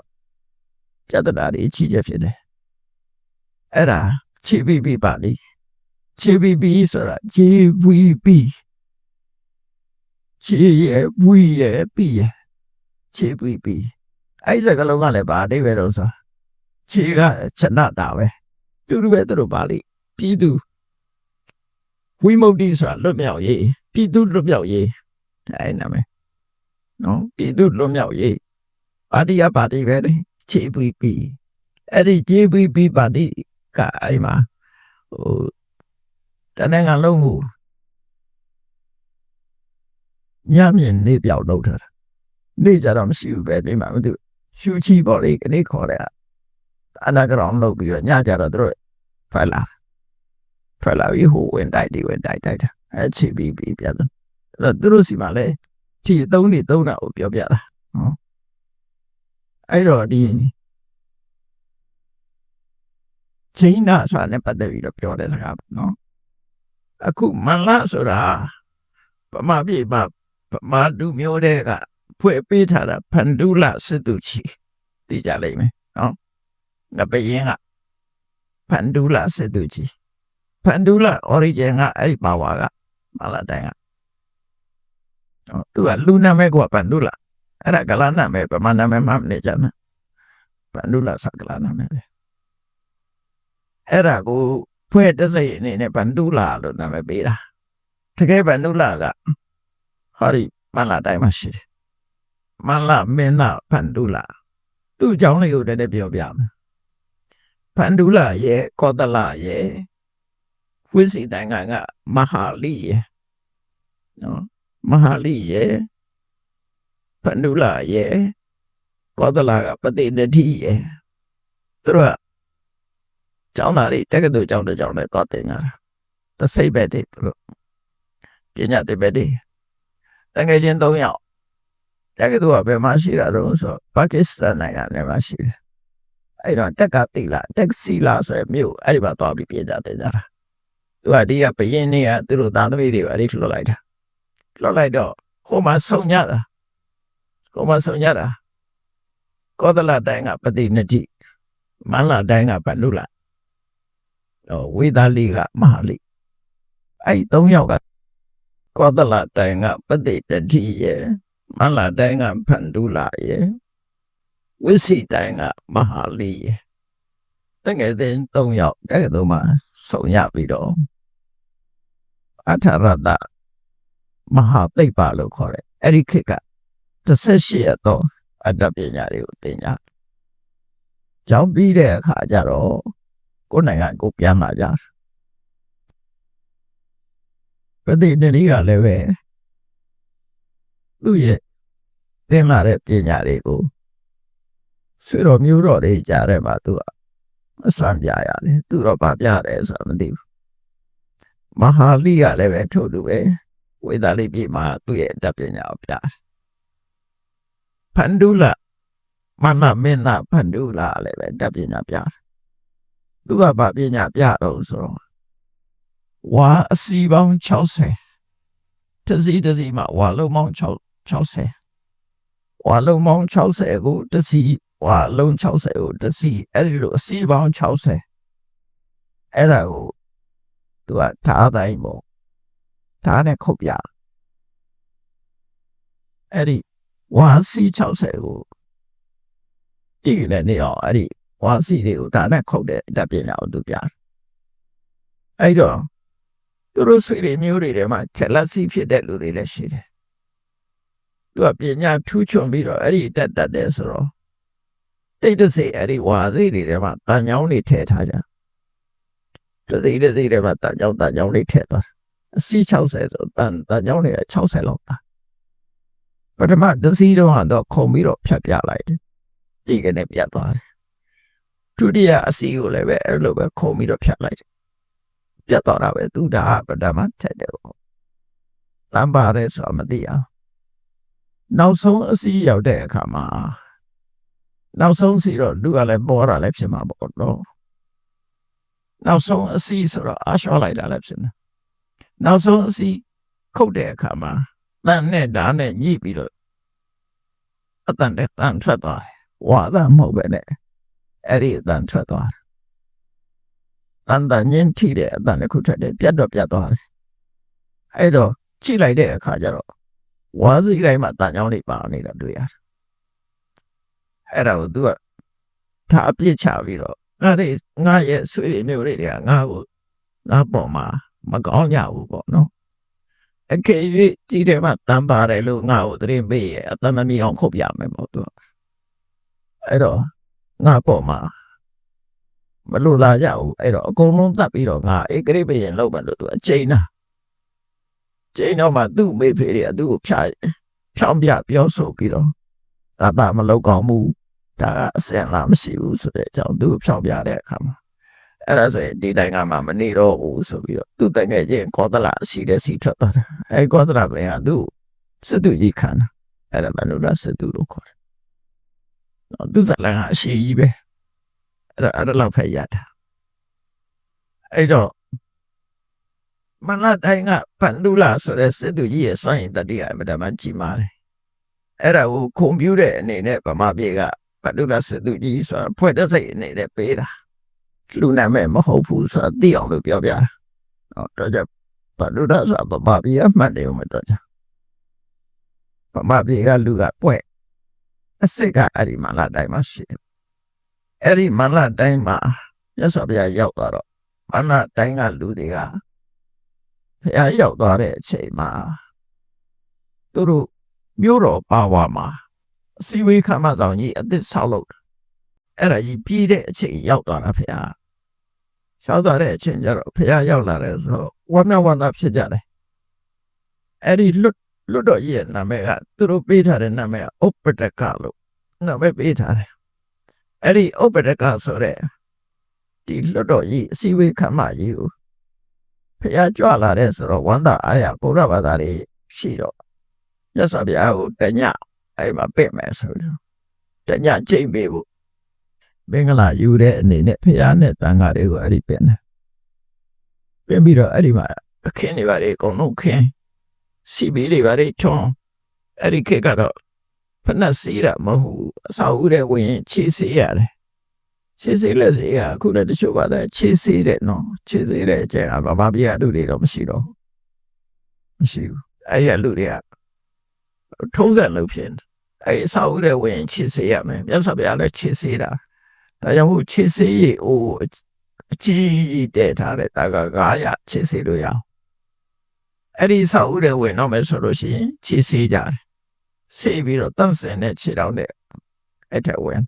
ပြဿနာတွေကြီးကျယ်ဖြစ်တယ်အဲ့ဒါ GBP ပါလိ GBP ဆိုတာ GVP ချီရဲ့ဝီရဲ့ပီရဲ့ GVP အဲ့ဒီကလုံးကလည်းဗာအဓိပ္ပာယ်တော့ဆိုခြေကချနတာပဲတူတူပဲသူတို့ပါလိပြည်သူဝိမု ക്തി ဆိုတာလွတ်မြောက်ရေးပြည်သူလွတ်မြောက်ရေးအဲ့နာမယ်နော်ပြည်သူလွတ်မြောက်ရေးပါတီပဲလေ GVP အဲ့ဒီ GVP ပါတီကအဲ့ဒီမှာဟိုတနင်္ဂနွေလုံးကိုညမြင်နေပြောက်လုပ်ထားတာနေကြတော့မရှိဘူးပဲဒီမှာမသိရှူချီပေါ့လေကနေခေါ်တဲ့အနာဂရောင်လုပ်ပြီးတော့ညကြတော့သူတို့ထွက်လာပြီးဟိုဝင်တိုက်တာအဲ့ချီပြီးပြတယ်အဲ့တော့သူတို့စီမှာလဲချီသုံးတာကိုပြောပြတာနော်အဲ့တော့ဒီချိန်နာဆိုတာနဲ့ပတ်သက်ပြီးတော့ပြောတဲ့စကားနော်အခုမလဆိုတာဗမာပြည်မှာဗမာလူမျိုးတွေကဖွဲ့ပေးထားတာဖန်ဒူလစစ်သူချီသိကြလိမ့်မယ်နော်ငါဘယင်းကဖန်ဒူလစစ်သူချီဖန်ဒူလ origin ကအဲ့ဒီပါဝါကမလာတိုင်းကသူကလူနာမည်ကဖန်ဒူလအဲ့ဒါကလာနာမည်ဗမာနာမည်မှမနေကြနဲ့ဖန်ဒူလစကလာနာမည်အဲ့ဒါကိုဖွဲ့တစိအနေနဲ့ဖန်ဒူလလို့နာမည်ပေးတာတကယ်ဖန်ဒူလကဟောဒီမလာတိုင်းမှာရှိတယ်မလာမင်းသားဖန်ဒူလသူ့အကြောင်းလေးကိုတည်းပြောပြမယ်ဖန်ဒူလရဲ့ကောသလရဲ့ဝိစီနိုင်ငံကမဟာလိရဲ့နော်မဟာလိရဲ့ဖန်ဒူလရဲ့ကောသလကပတိနတိရဲ့သူတို့ကကျောင်းသားတွေတက္ကသိုလ်ကျောင်းတစ်ကျောင်းနဲ့သွားတင်ကြတာသစိတ်ပဲတည်းသူတို့ပညာသင်ပဲတည်းတကယ်ချင်း3ယောက်တက္ကသိုလ်ကဘယ်မှာရှိတာတော့ဆိုပါကစ္စတန်နိုင်ငံထဲမှာရှိတယ်အဲ့တော့တက်ကတိလာတက်စီလာဆိုရမြို့အဲ့ဒီမှာသွားပြီးပြင်ကြတင်ကြတာသူကဒီကဘယင်းနေကသူတို့သားသမီးတွေအဲ့ဒီလွတ်လိုက်တော့ဟိုမှာဆုံညတာကောသလတိုင်းကပတိနတိမန္လာတိုင်းကဗန္ဓုလဝေသာလိကမဟာလိအဲ့3ယောက်က ကောသလတိုင်းကပတိတတိရဲ့မန္လာတိုင်းကဖန္ဒုလာရဲ့ဝိစီတိုင်းကမဟာလီရဲ့တကယ်တဲ့3ယောက်တကယ်တော့မှဆုံရပြီးတော့အထရတမဟာသိပ္ပလို့ခေါ်တယ်အဲ့ဒီခေတ်က18ရက်တော့အတ္တပညာတွေကိုသင်ကြကျောင်းပြီးတဲ့အခါကျတော့ကိုယ်နိုင်ငံကိုပြန်လာကြပတိတတိကလည်းပဲသူ့ရဲ့သင်လာတဲ့ပညာတွေကိုဆွေတော်မျိုးတော်တွေကြားထဲမှာသူကအစွမ်းပြရတယ်သူတော့ဗာပြတယ်ဆိုတာမသိဘူးမဟာလိကလည်းပဲထို့တူပဲဝေဒာလိပြည်မှာသူ့ရဲ့အတတ်ပညာကိုပြတယ်ဖန္ဒုလမနမင်းသားဖန္ဒုလလည်းပဲအတတ်ပညာပြတယ်သူကဗာပညာပြတော့ဆိုတော့ဝါအစီပေါင်း60တစီမှာဝါလုံးပေါင်း60ဝါလုံးပေါင်း60ကိုတစီဝါလုံး60ကိုတစီအဲ့ဒီလိုအစီပေါင်း60အဲ့ဒါကိုသူကဓာတ်တိုင်းပေါ့ဓာတ်နဲ့ခုတ်ပြအဲ့ဒီဝါစီ60ကိုတည်နေနေအောင်အဲ့ဒီဝါစီတွေကိုဓာတ်နဲ့ခုတ်တဲ့အတတ်ပညာကိုသူပြတယ်အဲ့တော့သူတို့ဆွေတွေမျိုးတွေထဲမှာချက်လက်စီဖြစ်တဲ့လူတွေလည်းရှိတယ်သူကပညာထူးချွန်ပြီးတော့အဲ့ဒီတတ်တယ်ဆိုတော့တိတ်တဆိတ်အဲ့ဒီဝါစီတွေထဲမှာတန်ချောင်းတွေထည့်ထားကြတစိတွေမှာတန်ချောင်းတွေထည့်သွားအစီ60ဆိုတန်ချောင်းတွေ60လောက်တာပထမတစီတော့ခုံပြီးတော့ဖြတ်ပြလိုက်တယ်ဒီကနေပြတ်သွားတယ်ဒုတိယအစီကိုလည်းပဲအဲ့လိုပဲခုံပြီးတော့ဖြတ်လိုက်တယ်ပြတ်သွားတာပဲသူဒါပထမထက်တယ်ပေါ့တန်ပါတယ်ဆိုတော့မသိအောင်နောက်ဆုံးအစီရောက်တဲ့အခါမှာနောက်ဆုံးစီတော့လူကလည်းပေါ်တာလည်းဖြစ်မှာပေါ့နော်နောက်ဆုံးအစီဆိုတော့အားလျှော့လိုက်တာလည်းဖြစ်နေနောက်ဆုံးအစီခုတ်တဲ့အခါမှာတန်နဲ့ဓာတ်နဲ့ညှိပြီးတော့အတန်နဲ့တန်ထွက်သွားတယ်ဝါဒမဟုတ်ပဲနဲ့အဲ့ဒီအတန်ထွက်သွားတယ်တန်ညင်းထိတဲ့အတန်တစ်ခုထွက်တယ်ပြတ်သွားတယ်အဲ့တော့ကြည့်လိုက်တဲ့အခါကျတော့ဝါစီတိုင်းမှာတန်ချောင်းတွေပါနေတာတွေ့ရတယ်အဲ့ဒါကိုသူကဒါအပြစ်ချပြီးတော့ငါရဲ့ဆွေတွေမျိုးတွေကငါပေါ်မှာမကောင်းကြဘူးပေါ့နော်အခေကြီးတယ်မှာတန်ပါတယ်လို့ငါ့ကိုသတင်းပေးရအတမမီအောင်ခုတ်ပြမယ်ပေါ့သူအဲ့တော့ငါပေါ်မှာမလို့လာကြဘူးအဲ့တော့အကုန်လုံးတတ်ပြီးတော့ငါဧကရိပရင်လောက်မှလို့သူအချိန်တော့မှသူ့မိဖေတွေကသူ့ကိုဖြောင်းပြပြောဆိုပြီးတော့ဒါမလောက်ကောင်းဘူးဒါကအစင်လာမရှိဘူးဆိုတဲ့အကြောင်းသူ့ကိုဖြောင်းပြတဲ့အခါမှာအဲ့ဒါဆိုရင်ဒီတိုင်းကမှမနေတော့ဘူးဆိုပြီးတော့သူ့တငယ်ချင်းကောသလရှိတဲ့စီထွက်သွားတယ်အဲ့ကောသလကသူ့စစ်သူကြီးခံတာအဲ့ဒါမနုရစစ်သူလို့ခေါ်တယ်သူဇလန်ကအရှိကြီးပဲအဲ့ဒါလောက်ဖက်ရတာအဲ့တော့မနတ်တိုင်းကဖန္ဒုလာဆိုတဲ့စစ်သူကြီးရဲ့စွမ်းရည်တတိယအမတမကြီးမားတယ်အဲ့ဒါကိုကွန်ပျူတာအနေနဲ့ဗမာပြည်ကဖန္ဒုလာစစ်သူကြီးဆိုတာဖွဲ့တဲ့စိတ်အနေနဲ့ပေးတာလူနာမဲ့မဟုတ်ဘူးဆိုတာသိအောင်လို့ပြောပြတာတော့ကြဖန္ဒုလာဆိုတာဗမာပြည်ကမှတ်တယ်ဦးမတော့ကြဗမာပြည်ကလူကပွဲအစစ်ကအဲ့ဒီမနတ်တိုင်းမှာရှိတယ်အဲ့ဒီမနတ်တိုင်းမှာရသော်ဗျာရောက်သွားတော့မနတ်တိုင်းကလူတွေကဘုရားရောက်သွားတဲ့အချိန်မှာသူတို့မြို့တော်ပါဝါမှာအစည်းအဝေးခမ်းမဆောင်ကြီးအသစ်ဆောက်လုပ်အဲ့ဒါကြီးပြီးတဲ့အချိန်ရောက်သွားတာဘုရားရောက်သွားတဲ့အချိန်ကျတော့ဘုရားရောက်လာတယ်ဆိုတော့ဝမ်းမြောက်ဝမ်းသာဖြစ်ကြတယ်အဲ့ဒီလွတ်တော်ကြီးရဲ့နာမည်ကသူတို့ပေးထားတဲ့နာမည်ကဥပ္ပတကလို့နာမည်ပေးထားတယ်အဲ့ဒီဥပ္ပတကဆိုတဲ့ဒီလွတ်တော်ကြီးအစည်းအဝေးခမ်းမကြီးကိုဖျားကြွလာတဲ့ဆိုတော့ဝန္တာအားရဗုဒ္ဓဘာသာတွေရှိတော့မြတ်စွာဘုရားကိုတညအဲ့မှာပြည့်မယ်ဆိုတော့တညချိန်ပေးဖို့မင်္ဂလာယူတဲ့အနေနဲ့ဖျားနဲ့တန်ခါတွေကိုအဲ့ဒီပြည့်နေပြင်ပြီးတော့အဲ့ဒီမှာအခင်းတွေပါလေအကုန်လုံးခင်းစီဘီတွေပါလေထုံးအဲ့ဒီခေတ်ကတော့ဖနက်စီးတာမဟုတ်အစာဦးတဲ့ဝင်ခြေစေးရတယ်ခြေစေးလက်စေးကအခုလည်းတချို့ပါတဲ့ခြေစေးတဲ့နော်ခြေစေးတဲ့အကျင့်ကဗမာပြည်အတူတွေတော့မရှိတော့ မရှိဘူးအဲ့ရလူတွေကထုံးစံလုပ်ဖြစ်အဲ့အစာအုပ်တွေဝင်ချစ်စေရမယ်မြတ်စွာဘုရားလည်းချစ်စေတာဒါကြောင့်မို့ချစ်စေးအိုးအကြီးတဲ့ထားတဲ့တာက900ချစ်စေလို့ရအောင်အဲ့ဒီစာအုပ်တွေဝင်တော့မယ်ဆိုလို့ရှိရင်ချစ်စေကြတယ်ဆေးပြီးတော့တန့်စင်တဲ့ခြေထောက်နဲ့အဲ့ထက်ဝင်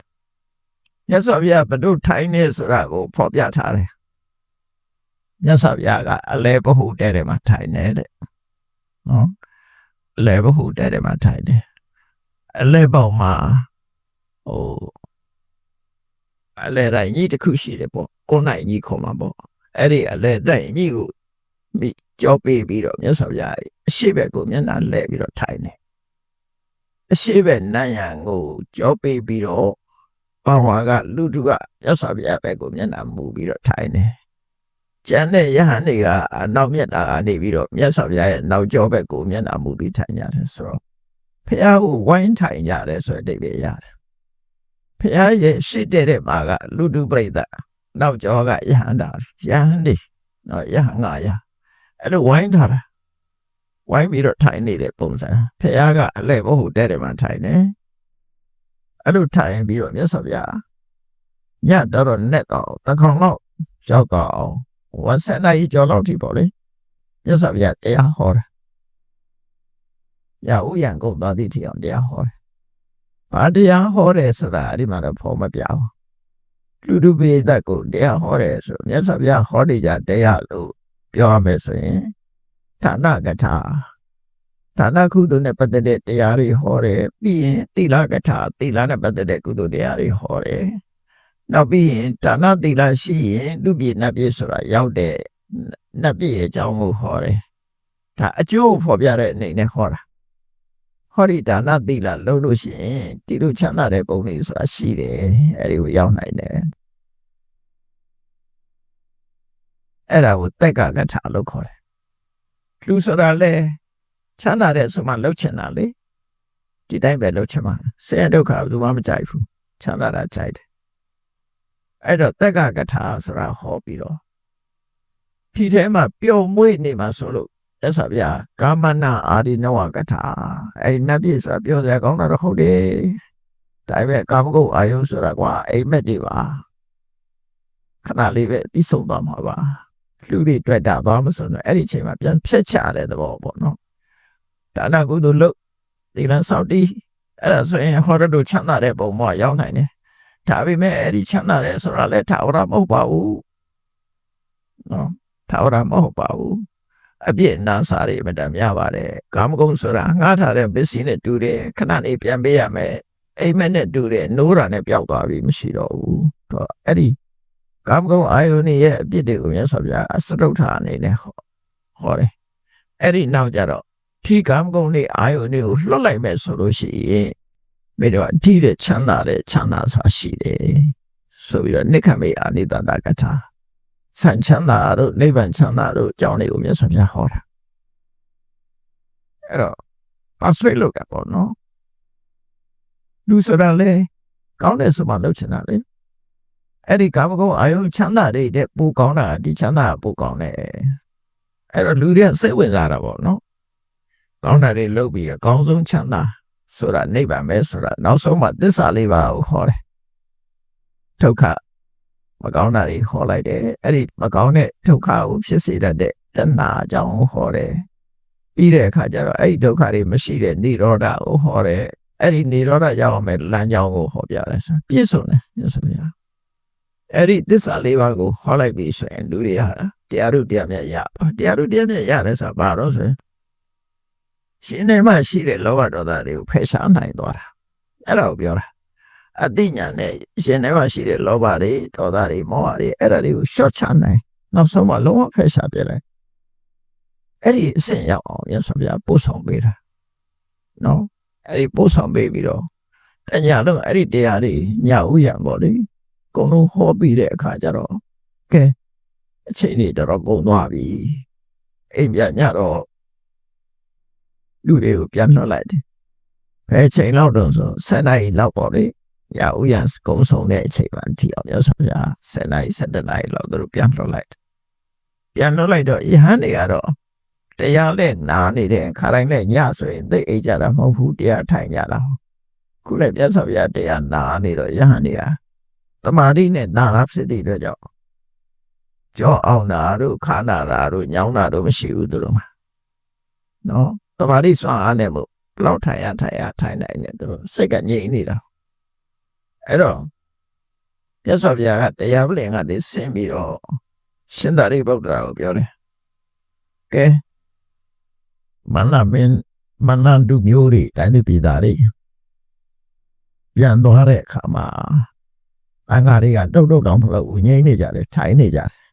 မြတ်စွာဘုရားဘုဒ္ဓထိုင်းနေဆိုတာကိုဖော်ပြထားတယ်မြတ်စွာဘုရားကအလဲဘဟုတဲတယ်မှာထိုင်နေတဲ့နော်အလဲဘဟုတဲတယ်မှာထိုင်တယ်အလဲပေါက်မှာအလဲတိုင်းကြီးတစ်ခုရှိတယ်ပေါ့ကိုနိုင်ကြီးခေါ်မှာပေါ့အဲ့ဒီအလဲတိုင်းကြီးကိုမိကြောပေးပြီးတော့မြတ်စွာဘုရားအရှိဘက်ကိုမျက်နှာလဲပြီးတော့ထိုင်တယ်အရှိဘက်နတ်ရံကိုကြောပေးပြီးတော့ဘာဝါကလူတုကမြတ်စွာဘုရားဘက်ကိုမျက်နှာမူပြီးတော့ထိုင်တယ်ကျန်တဲ့ယဟန်တွေကနောက်မျက်နှာကနေပြီးတော့မြတ်စွာဘုရားရဲ့နောက်ကျောဘက်ကိုမျက်နှာမူပြီးထိုင်ကြတယ်ဆိုတော့ဘုရားကိုဝိုင်းထိုင်ကြတယ်ဆိုတဲ့အဓိပ္ပာယ်ရတယ်ဘုရားရဲ့ရှေ့တဲ့မှာကလူတုပရိသတ်နောက်ကျောကယဟန်တာယဟန်တွေနော်ယဟန်900အဲ့လိုဝိုင်းထားတာဝိုင်းပြီးတော့ထိုင်နေတဲ့ပုံစံဖះကအလဲဘဟုတ်တဲ့မှာထိုင်နေအဲ့လိုထိုင်ပြီးတော့မြတ်စွာဘုရားညတော့နဲ့တော့တခေါင်တော့ရောက်တော့ဝန်ဆက်နိုင်ကြော်တော့ဒီပေါ့လေမြတ်စွာဘုရားတရားဟောတာဥယျံကုန်သွားသည့်ထီအောင်တရားဟောတယ်ဘာတရားဟောတယ်ဆိုတာဒီမှာတော့ဖော်မပြဘူးလူတုပိသတ်ကိုတရားဟောတယ်ဆိုမြတ်စွာဘုရားဟောနေကြတရားလို့ပြောရမယ်ဆိုရင်ဌာနကထာဌာနကုသိုလ်နဲ့ပတ်သက်တဲ့တရားတွေဟောတယ်ပြီးရင်သီလကထာသီလနဲ့ပတ်သက်တဲ့ကုသိုလ်တရားတွေဟောတယ်နောက်ပြီးရင်ဌာနသီလရှိရင်လူပြည်နတ်ပြည်ဆိုတာရောက်တဲ့နတ်ပြည်ရဲ့အကြောင်းကိုဟောတယ်ဒါအကျိုးဖော်ပြတဲ့အနေနဲ့ဟောတာဟောဒီဌာနသီလလုပ်လို့ရှိရင်ဒီလိုချမ်းသာတဲ့ပုံလေးဆိုတာရှိတယ်အဲဒီကိုရောက်နိုင်တယ်အဲ့ဒါကိုတက်ကကထာလို့ခေါ်တယ်လူဆိုတာလေချမ်းသာတဲ့ဆိုမှလှုပ်ချင်တာလေဒီတိုင်းပဲလှုပ်ချင်မှာဆင်းရဲဒုက္ခဘယ်သူမှမကြိုက်ဘူးချမ်းသာတာကြိုက်တယ်အဲ့တော့တက်ကကထာဆိုတာဟောပြီးတော့ဒီထဲမှာပျော်မွေ့နေမှာဆိုလို့သက်သာဗျာကာမနာအာရိနဝကထာအဲ့နတ်ပြည်ဆိုတာပြောစရာကောင်းတာတော့ဟုတ်တယ်ဒါပေမဲ့ကာမဂုဏ်အာယုဆိုတာကွာအိမ်မက်တွေပါခဏလေးပဲပြီးဆုံးသွားမှာပါလူတွေတွေ့တာဘာမှမဆိုတော့အဲ့ဒီအချိန်မှာပြန်ဖြတ်ချတဲ့သဘောပေါ့နော်ဒါနကုသိုလ်လုပ်ဒီလမ်းဆောက်တီးအဲ့ဒါဆိုရင်ဟောရတို့ချမ်းသာတဲ့ပုံမှာရောက်နိုင်တယ်ဒါပေမဲ့အဲ့ဒီချမ်းသာတဲ့ဆိုတာလည်းထာဝရမဟုတ်ပါဘူးနော်ထာဝရမဟုတ်ပါဘူးအပြည့်နာစာတွေမတမ်းများပါတယ်ကာမဂုဏ်ဆိုတာငှားထားတဲ့ပစ္စည်းနဲ့တူတယ်ခဏလေးပြန်ပေးရမယ်အိမ်မက်နဲ့တူတယ်နိုးတာနဲ့ပျောက်သွားပြီမရှိတော့ဘူးတော့အဲ့ဒီကာမဂုဏ်အာယုန်ရဲ့အပြစ်တွေကိုမြတ်စွာဘုရားအစတုထာအနေနဲ့ဟောတယ်အဲ့ဒီနောက်ကြတော့ဒီကာမဂုဏ်နဲ့အာယုန်တွေကိုလွတ်လိုက်မယ်ဆိုလို့ရှိရင်မိတော့အတိတဲ့ချမ်းသာတဲ့ချမ်းသာစွာရှိတယ်ဆိုပြီးတော့နိခမေအာနိတတကထာဆန်ချမ်းသာတို့နိဗ္ဗာန်ချမ်းသာတို့အကြောင်းတွေကိုမြတ်စွာဘုရားဟောတာအဲ့တော့ပါဆွေးလို့ကပေါ့နော်လူဆိုတာလေကောင်းတယ်ဆိုမှလုပ်ချင်တာလေအဲ့ဒီကာမဂုဏ်အာယုချမ်းသာတဲ့ပိုကောင်းတာဒီချမ်းသာပိုကောင်းတယ်အဲ့တော့လူတွေကစိတ်ဝင်စားတာပေါ့နော်ကောင်းတာတွေလုပ်ပြီးအကောင်းဆုံးချမ်းသာဆိုတာနိဗ္ဗာန်ပဲဆိုတာနောက်ဆုံးမှသစ္စာလေးပါကိုခေါ်တယ်ဒုက္ခမကောင်းတာတွေခေါ်လိုက်တယ်အဲ့ဒီမကောင်းတဲ့ဒုက္ခကိုဖြစ်စေတတ်တဲ့တဏှာအကြောင်းကိုခေါ်တယ်ပြီးတဲ့အခါကျတော့အဲ့ဒီဒုက္ခတွေမရှိတဲ့និရောဓကိုခေါ်တယ်အဲ့ဒီនិရောဓရောက်အောင်မဲ့လမ်းကြောင်းကိုဟောပြတယ်ဆိုပြည့်စုံတယ်ညဆိုရအဲ့ဒီသစ္စာလေးပါးကိုဟောလိုက်ပြီးဆိုရင်လူတွေဟာတရားတို့တရားမြတ်ရတရားတို့တရားမြတ်ရတယ်ဆိုတာဘာလို့ဆိုရင်ရှင်နေမှရှိတဲ့လောဘဒေါသတွေကိုဖယ်ရှားနိုင်သွားတာအဲ့ဒါကိုပြောတာအသိဉာဏ်နဲ့ရှင်နေမှရှိတဲ့လောဘတွေဒေါသတွေမောဟတွေအဲ့ဒါတွေကိုရှော့ချနိုင်နောက်ဆုံးမှလုံးဝဖယ်ရှားပြလိုက်အဲ့ဒီအဆင့်ရောက်အောင်ရသော်ဗျာပို့ဆောင်ပေးတာနော်အဲ့ဒီပို့ဆောင်ပေးပြီးတော့တညာလုံးအဲ့ဒီတရားတွေညဥ်ရံပေါ့လေအကုန်လုံးဟောပြီးတဲ့အခါကျတော့ကဲအချိန်တွေတော့ကုန်သွားပြီအိမ်ပြန်ညတော့လူတွေကိုပြန်လွှတ်လိုက်တယ်ဘယ်ချိန်လောက်တော့ဆို7 နာရီလောက်ပေါ့လေညဥ်ရံကုန်းဆုံးတဲ့အချိန်မှထီအောင်ရဆိုဗျာ7 နာရီ7 နာရီလောက်သူတို့ပြန်လွှတ်လိုက်ပြန်လွှတ်လိုက်တော့ယဟန်တွေကတော့ တရားနဲ့နာနေတဲ့ခါတိုင်းနဲ့ညဆိုရင်သိအိတ်ကြတာမဟုတ်ဘူးတရားထိုင်ကြတာခုလည်းမြတ်စွာဘုရားတရားနာနေတော့ယဟန်တွေကတမာတိနဲ့နာတာဖြစ်တဲ့အတွက်ကြောင့်ကြောအောင်နာတို့ခါနာတာတို့ညောင်းတာတို့မရှိဘူးသူတို့မှာနော်တမာတိစွမ်းအားနဲ့မို့ဘလောက်ထိုင်ရနိုင်တယ်သူတို့စိတ်ကငြိမ်နေတာအဲ့တော့မြတ်စွာဘုရားကတရားပလင်ကနေဆင်းပြီးတော့ရှင်သာရိပုတ္တရာကိုပြောတယ်ကဲမန္နတုမျိုးတွေတိုင်းပြည်သားတွေပြန်သွားတဲ့အခါမှာအင်္ဂါတွေကတုတ်တောင်မလို့ငြိမ့်နေကြတယ်ထိုင်နေကြတယ်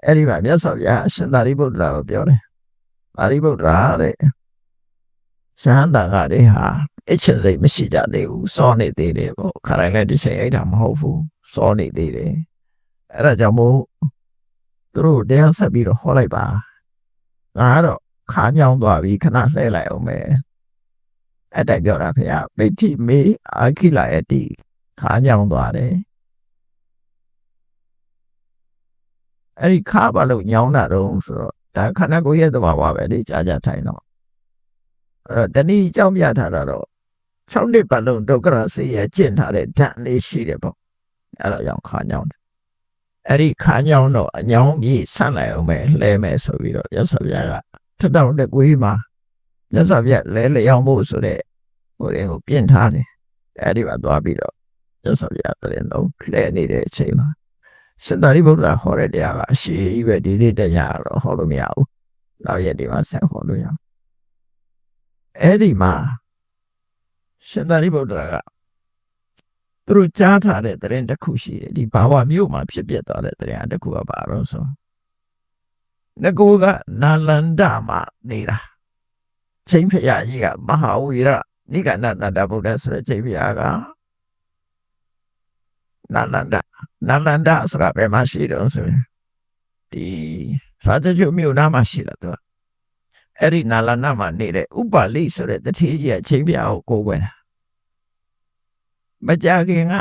အဲ့ဒီမှာမြတ်စွာဘုရားရှင်သာရိပုတ္တရာကိုပြောတယ်သာရိပုတ္တရာတဲ့ရှဟန္တာကတွေဟာအချက်စိတ်မရှိကြသေးဘူးစောနေသေးတယ်ပေါ့ခါတိုင်းလည်းဒီစိတ်အိတ်တာမဟုတ်ဘူးစောနေသေးတယ်အဲ့ဒါကြောင့်မို့သူတို့တရားဆက်ပြီးတော့ဟောလိုက်ပါငါကတော့ခါညောင်းသွားပြီခဏလှည့်လိုက်အောင်မယ်အဲ့ဒါပြောတာဖေ။ပိဋိမေအာခိလာယတိခါညောင်းသွားတယ်အဲ့ဒီခါဘာလို့ညောင်းတာတော့ဆိုတော့ဒါခန္ဓာကိုယ်ရဲ့သဘာဝပဲလေကြာကြာထိုင်တော့အဲ့တော့တဏှိကြောင့်ပြထားတာတော့6နှစ်ပတ်လုံးဒုက္ခရစေရကျင့်ထားတဲ့ဓာတ်လေးရှိတယ်ပေါ့အဲ့တော့ကြောင့်ခါညောင်းတယ်အဲ့ဒီခါညောင်းတော့အညောင်းကြီးဆန့်လိုက်အောင်ပဲလဲမယ်ဆိုပြီးတော့ရသော်ဗျာကထတောင်တဲ့ကိုကြီးမှာရသော်ဗျာလဲလျောင်းဖို့ဆိုတဲ့ဟိုတွေကိုပြင်ထားတယ်အဲ့ဒီမှာသွားပြီးတော့ရသော်ဗျာတရင်တော့လဲနေတဲ့အချိန်မှာရှင်သာရိပုတ္တရာဟောတဲ့တရားကအရှိကြီးပဲဒီနေ့တရားတော့ဟောလို့မရဘူးနောက်ရက်ဒီမှာဆက်ဟောလို့ရအောင်အဲ့ဒီမှာရှင်သာရိပုတ္တရာကသူတို့ကြားထားတဲ့တရင်တစ်ခုရှိတယ်ဒီဘာဝမျိုးမှာဖြစ်ပြသွားတဲ့တရင်တစ်ခုကဘာလို့ဆိုငကိုကနာလန္ဒမှာနေတာချိန်ဖရာကြီးကမဟာဝီရနိကနန္ဒဗုဒ္ဓဆိုတဲ့ချိန်ဖရာကနာလန္ဒဆိုတာဘယ်မှာရှိတော့ဆိုရင်ဒီရာဇဂုမြို့နားမှာရှိတာသူကအဲ့ဒီနာလန္ဒမှာနေတဲ့ဥပါလိဆိုတဲ့တတိယကြီးချိန်ဖရာကိုကိုးကွယ်တာမကြခင်က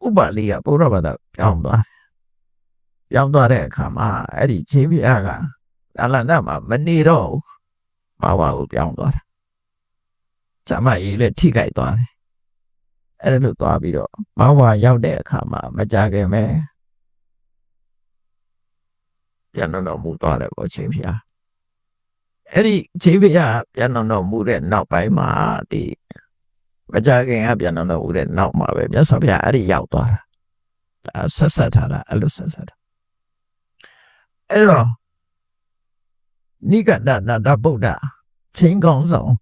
ဥပါလိကဘုရားဘာသာပြောင်းသွားတဲ့အခါမှာအဲ့ဒီချိန်ဖရာကနာလန္ဒမှာမနေတော့ဘာဝကိုပြောင်းသွားတာဇမကြီးလည်းထိခိုက်သွားတယ်အဲ့ဒါလို့သွားပြီးတော့ဘာဝရောက်တဲ့အခါမှာမကြခင်ပဲပြန်တော့မူသွားတယ်ပေါ့ချိန်ဖရာအဲ့ဒီချိန်ဖရာပြန်တော့မူတဲ့နောက်ပိုင်းမှာဒီမကြခင်ကပြန်တော့မူတဲ့နောက်မှာပဲမြတ်စွာဘုရားအဲ့ဒီရောက်သွားတာဒါဆက်ထားတာအဲ့လိုဆက်တာအဲ့တော့နိကနန္ဒဗုဒ္ဓချင်းကောင်းဆောင်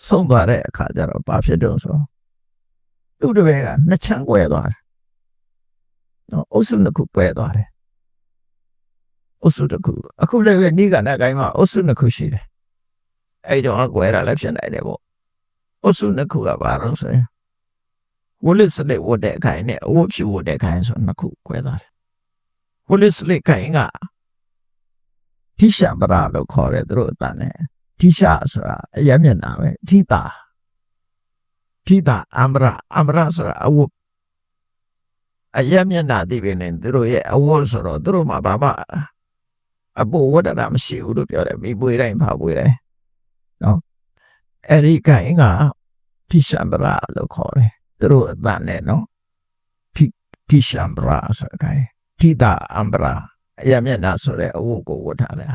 ဆုံးသွားတဲ့အခါကျတော့ဘာဖြစ်တော့ဆိုသူ့တပည့်ကနှစ်ချမ်းကွဲသွားတယ်နော်အုပ်စုနှစ်ခုကွဲသွားတယ်အုပ်စုတစ်ခုအခုလည်းပဲနိကနကိုင်းမှာအုပ်စုနှစ်ခုရှိတယ်အဲ့တော့ကွဲတာလည်းဖြစ်နိုင်တယ်ပေါ့အုပ်စုနှစ်ခုကဘာလို့ဆိုရင်ဝလစ်စလက်ဝတ်တဲ့ခိုင်နဲ့အဝတ်ဖြူဝတ်တဲ့ခိုင်ဆိုနှစ်ခုကွဲသွားတယ်ဝလစ်စလက်ခိုင်ကထိရှာပရာလို့ခေါ်တယ်သူတို့အတန်နဲ့ထိရှာဆိုတာအယမျက်နာပဲထိတာအမရဆိုတာအဝတ်အယမျက်နာသိပဲနဲ့သူတို့ရဲ့အဝတ်ဆိုတော့သူတို့မှာဘာမှအပေါ်ဝတ်တာမရှိဘူးလို့ပြောတယ်မိပွေးတိုင်းဖာပွေးတိုင်းနော်အဲ့ဒီခိုင်ကထိရှာပရာလို့ခေါ်တယ်သူတို့အတန်နဲ့နော်ထိရှာပရာဆိုခိုင်ထိတာအမရအယမျက်နာဆိုတဲ့အဝတ်ကိုဝတ်ထားတယ်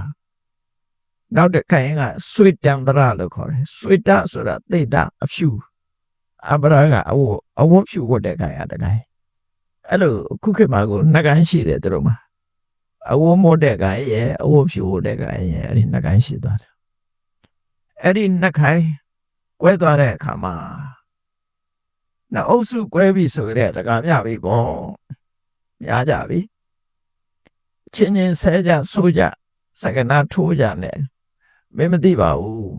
နောက်တစ်ခိုင်ကဆွေတံပရလို့ခေါ်တယ်ဆွေတဆိုတာသေတအဖြူအပရာကအဝတ်ဖြူဝတ်တဲ့ခိုင်ရတဲ့ခိုင်အဲ့လိုခုခေတ်မှာကိုနှစ်ကိုင်းရှိတယ်သူတို့မှာအဝတ်မို့တဲ့ခိုင်ရဲ့အဝတ်ဖြူဝတ်တဲ့ခိုင်ရဲ့အဲ့ဒီနှစ်ကိုင်းရှိသွားတယ်အဲ့ဒီနှစ်ခိုင်ကွဲသွားတဲ့အခါမှာနောက်အုပ်စုကွဲပြီဆိုတဲ့တကားမြပြီပေါ့များကြပြီချင်းဆဲကြဆိုးကြစကနာထိုးကြနဲ့မင်းမသိပါဘူး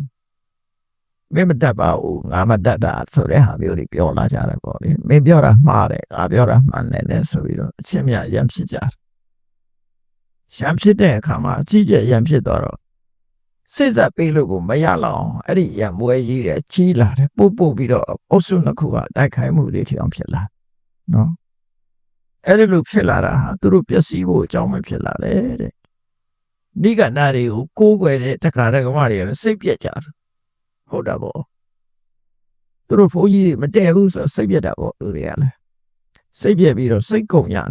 မင်းမတတ်ပါဘူးငါမတတ်တာဆိုတဲ့ဟာမျိုးတွေပြောလာကြတယ်ပေါ့လေမင်းပြောတာမှားတယ်ငါပြောတာမှန်တယ်ဆိုပြီးတော့အချင်းမြရံဖြစ်ကြတယ်ရံဖြစ်တဲ့အခါမှာအကြီးကျယ်ရံဖြစ်တော့စိတ်ဆက်ပေးလို့ကိုမရလောက်အဲ့ဒီရံမွဲကြီးတယ်ကြီးလာတယ်ပို့ပြီးတော့အုပ်စုနှစ်ခုကတိုက်ခိုက်မှုတွေထအောင်ဖြစ်လာနော်အဲ့ဒီလိုဖြစ်လာတာဟာသူတို့ပျက်စီးဖို့အကြောင်းပဲဖြစ်လာတယ်တဲ့ နိဂန္ဓတွေကိုကိုးကွယ်တဲ့တက္ကရာကမတွေကလည်းစိတ်ပြက်ကြတယ်ဟုတ်တာပေါ့သူတို့ဘုန်းကြီးမတည့်ဘူးဆိုစိတ်ပြက်တာပေါ့လူတွေကလည်းစိတ်ပြက်ပြီးတော့စိတ်ကုန်ကြတယ်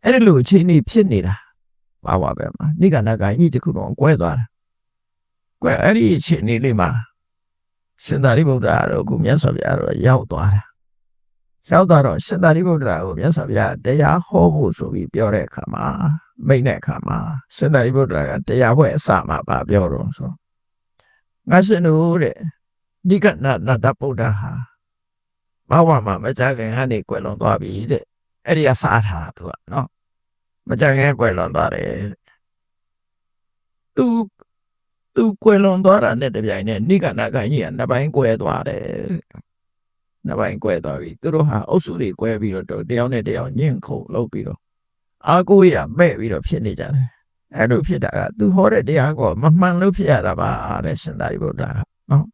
အဲ့ဒီလိုအချိန်ကြီးဖြစ်နေတာပါပဲမှာနိဂန္ဓကကြီးတစ်ခုတော့ကွဲသွားတာကွဲအဲ့ဒီအချိန်လေးမှာရှင်သာရိပုတ္တရာတို့ကမြတ်စွာဘုရားတို့ရောက်သွားတာရောက်သွားတော့ရှင်သာရိပုတ္တရာကိုမြတ်စွာဘုရားတရားဟောဖို့ဆိုပြီးပြောတဲ့အခါမှာမိန့်တဲ့အခါမှာရှင်သာရိပုတ္တရာကတရားပွဲအစမှာပါပြောတော့ဆိုငါရှင်တို့တဲ့နိဂန္ဓနတ္တဗုဒ္ဓဟာဘာဝမှာမကြခင်ကနေကွယ်လွန်သွားပြီတဲ့အဲ့ဒီကစားထားသူကနော်မကြခင်ကွယ်လွန်သွားတယ်သူကွယ်လွန်သွားတာနဲ့တပြိုင်နက်နိဂန္ဓကကြီးကနှစ်ပိုင်းကွယ်သွားတယ်နှစ်ပိုင်းကွယ်သွားပြီသူတို့ဟာအုပ်စုတွေကွယ်ပြီးတော့တယောက်နဲ့တယောက်ညှင့်ခုန်လုပ်ပြီးတော့အာကိုရမဲ့ပြီးတော့ဖြစ်နေကြတယ်အဲ့လိုဖြစ်တာကသူဟောတဲ့တရားကမမှန်လို့ဖြစ်ရတာပါတဲ့ရှင်သာရိပုတ္တရာနော်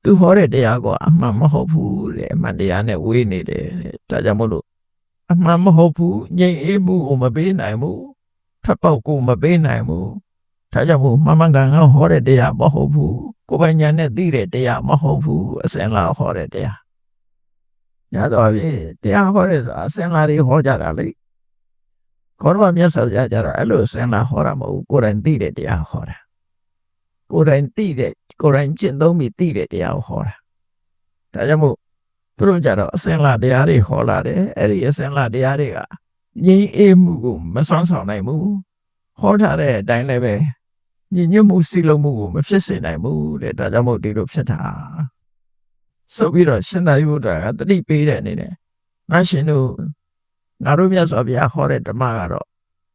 သူဟောတဲ့တရားကအမှန်မဟုတ်ဘူးတဲ့အမှန်တရားနဲ့ဝေးနေတယ်ဒါကြောင့်မို့လို့အမှန်မဟုတ်ဘူးငြိမ်အေးမှုကိုမပေးနိုင်ဘူးထပ်ပေါက်ကိုမပေးနိုင်ဘူးဒါကြောင့်မို့မှန်မှန်ကန်ကန်ဟောတဲ့တရားမဟုတ်ဘူးကိုယ်ပိုင်ဉာဏ်နဲ့သိတဲ့တရားမဟုတ်ဘူးအစင်လာဟောတဲ့တရားညတော့ပြီတရားဟောတဲ့ဆိုတာအစင်လာတွေဟောကြတာလေခေါ်တော့မြတ်စွာဘုရားကြတော့အဲ့လိုအစင်လာဟောတာမဟုတ်ကိုယ်တိုင်သိတဲ့တရားဟောတာကိုယ်တိုင်သိတဲ့ကိုယ်တိုင်ကျင့်သုံးပြီးသိတဲ့တရားကိုဟောတာဒါကြောင့်မို့သူတို့ကြတော့အစင်လာတရားတွေဟောလာတယ်အဲ့ဒီအစင်လာတရားတွေကငြိမ်းအေးမှုကိုမစွမ်းဆောင်နိုင်ဘူးဟောထားတဲ့အတိုင်းလည်းပဲညဉ့်ညွတ်မှုစီလုံးမှုကိုမဖြစ်စေနိုင်ဘူးတဲ့ဒါကြောင့်မို့ဒီလိုဖြစ်တာဆိုပြီးတော့ရှင်သာရိပုတ္တရာကတတိပေးတဲ့အနေနဲ့ငါရှင်တို့ငါတို့မြတ်စွာဘုရားဟောတဲ့ဓမ္မကတော့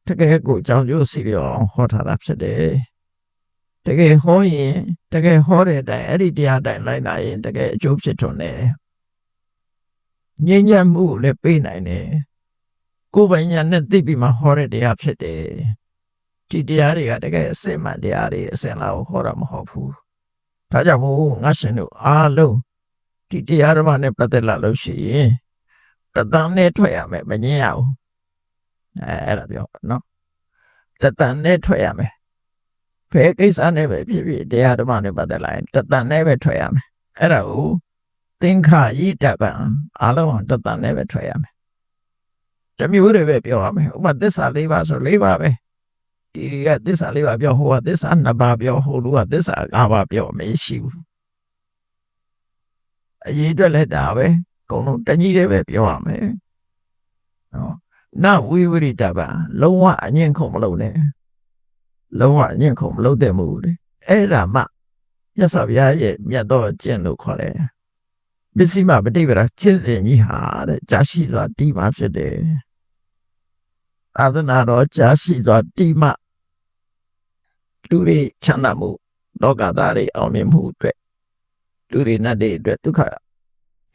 တကယ်ကိုကြောင်းကျိုးစီရောဟောထားတာဖြစ်တယ်တကယ်ဟောရင်တကယ်ဟောတဲ့အတိုင်းအဲ့ဒီတရားတိုင်းလိုက်လာရင်တကယ်အကျိုးဖြစ်ထွန်းတယ်ငြိမ်းချမ်းမှုလည်းပေးနိုင်တယ်ကိုယ်ပိုင်ဉာဏ်နဲ့သိပြီးမှဟောတဲ့တရားဖြစ်တယ်ဒီတရားတွေကတကယ်အစစ်မှန်တရားတွေအစင်လာကိုဟောတာမဟုတ်ဘူးဒါကြောင့်မို့ငါရှင်တို့အားလုံးဒီတရားဓမ္မနဲ့ပတ်သက်လာလို့ရှိရင်တသံနဲ့ထွက်ရမယ်မငြင်းရဘူးအဲ့ဒါပြောနော်တသံနဲ့ထွက်ရမယ်ဘယ်ကိစ္စနဲ့ပဲဖြစ်ဖြစ်တရားဓမ္မနဲ့ပတ်သက်လာရင်တသံနဲ့ပဲထွက်ရမယ်အဲ့ဒါကိုသင်္ခါယိတပံအားလုံးတသံနဲ့ပဲထွက်ရမယ်တမျိုးတွေပဲပြောရမယ်ဥပမာသစ္စာ၄ပါးဆို၄ပါးပဲဒီကသစ္စာ၄ပါးပြောဟိုကသစ္စာ၂ပါးပြောဟိုလူကသစ္စာ၅ပါးပြောမရှိဘူးအရေးအတွက်လည်းဒါပဲအကုန်လုံးတညီတည်းပဲပြောရမယ်နော်နဝိဝရိတပံလုံးဝအငြင်းခုံမလုပ်နဲ့လုံးဝအငြင်းခုံမလုပ်တဲ့မှုလေအဲ့ဒါမှမြတ်စွာဘုရားရဲ့မြတ်သောကျင့်လို့ခေါ်တယ်ပစ္စည်းမပဋိပဒါကျင့်စဉ်ကြီးဟာတဲ့ကြာရှိစွာတိမှဖြစ်တယ်သာသနာတော်ကြာရှိစွာတိမှလူတွေချမ်းသာမှုလောကသားတွေအောင်မြင်မှုအတွက်လူတွေနတ်တွေအတွက်ဒုက္ခ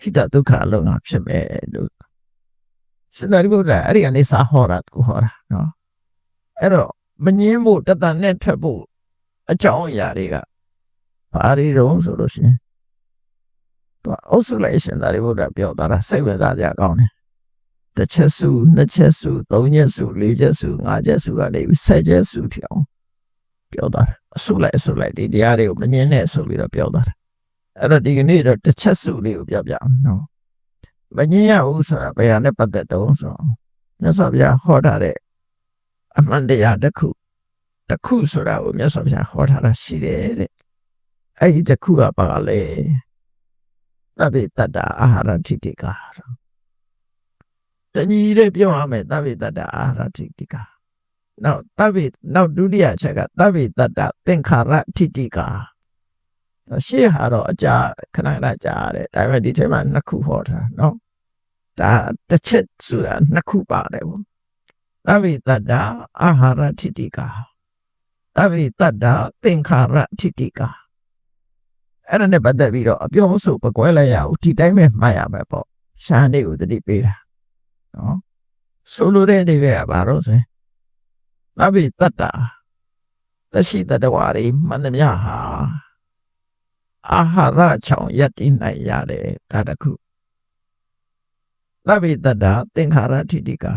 ဟိတဒုက္ခလုံးဝဖြစ်မယ်လို့ရှင်သာရိပုတ္တရာအဲ့ဒီကနေစာဟောတာကိုဟောတာနော်အဲ့တော့မငင်းဖို့တသံနဲ့ထွက်ဖို့အကြောင်းအရာတွေကဘာတွေတုံးဆိုလို့ရှိရင်သူအုပ်စုလိုက်ရှင်သာရိပုတ္တရာပြောတာစိတ်ဝင်စားကြကောင်းတယ်တစ်ချက်စုနှစ်ချက်စုသုံးချက်စုလေးချက်စုငါးချက်စုကနေဆက်ချက်စုထအောင်ပြောတာအစုလိုက်ဒီတရားတွေကိုမငင်းနဲ့ဆိုပြီးတော့ပြောတာအဲ့တော့ဒီကနေ့တော့တစ်ချက်စုလေးကိုပြောပြအောင်နော်မငင်းရဘူးဆိုတာဘယ်ဟာနဲ့ပတ်သက်တုံးဆိုတော့မြတ်စွာဘုရားဟောထားတဲ့အမှန်တရားတစ်ခုဆိုတာကိုမြတ်စွာဘုရားဟောထားတာရှိတယ်တဲ့အဲ့ဒီတစ်ခုကဘာလဲသဗ္ဗေတ္တအာဟာရထိတိကာတညီတဲ့ပြောရမယ်သဗ္ဗေတ္တအာဟာရထိတိကာနောက်ဒုတိယချက်ကသဗ္ဗေတ္တသင်္ခါရထိတိကာရှေ့ဟာတော့အကြာခဏကြာတယ်ဒါပေမဲ့ဒီထဲမှာနှစ်ခုဟောထားနော်ဒါတစ်ချက်ဆိုတာနှစ်ခုပါတယ်ပေါ့သဗ္ဗေတ္တအာဟာရထိတိကာသဗ္ဗေတ္တသင်္ခါရထိတိကာအဲ့ဒါနဲ့ပတ်သက်ပြီးတော့အပြောဆိုပကွဲလိုက်ရအောင်ဒီတိုင်းပဲမှတ်ရမယ်ပေါ့ရှားနေကိုတတိပေးတာနော်ဆိုလိုတဲ့အိဗယ်ကဘာလို့ဆိုရင်သဗ္ဗေတ္တတရှိတတဝါရီမှန်သမျှဟာအာဟာရချောင်ယက်တည်နိုင်ရတယ်ဒါတခုသဗ္ဗေတ္တသင်္ခါရထိတိကာ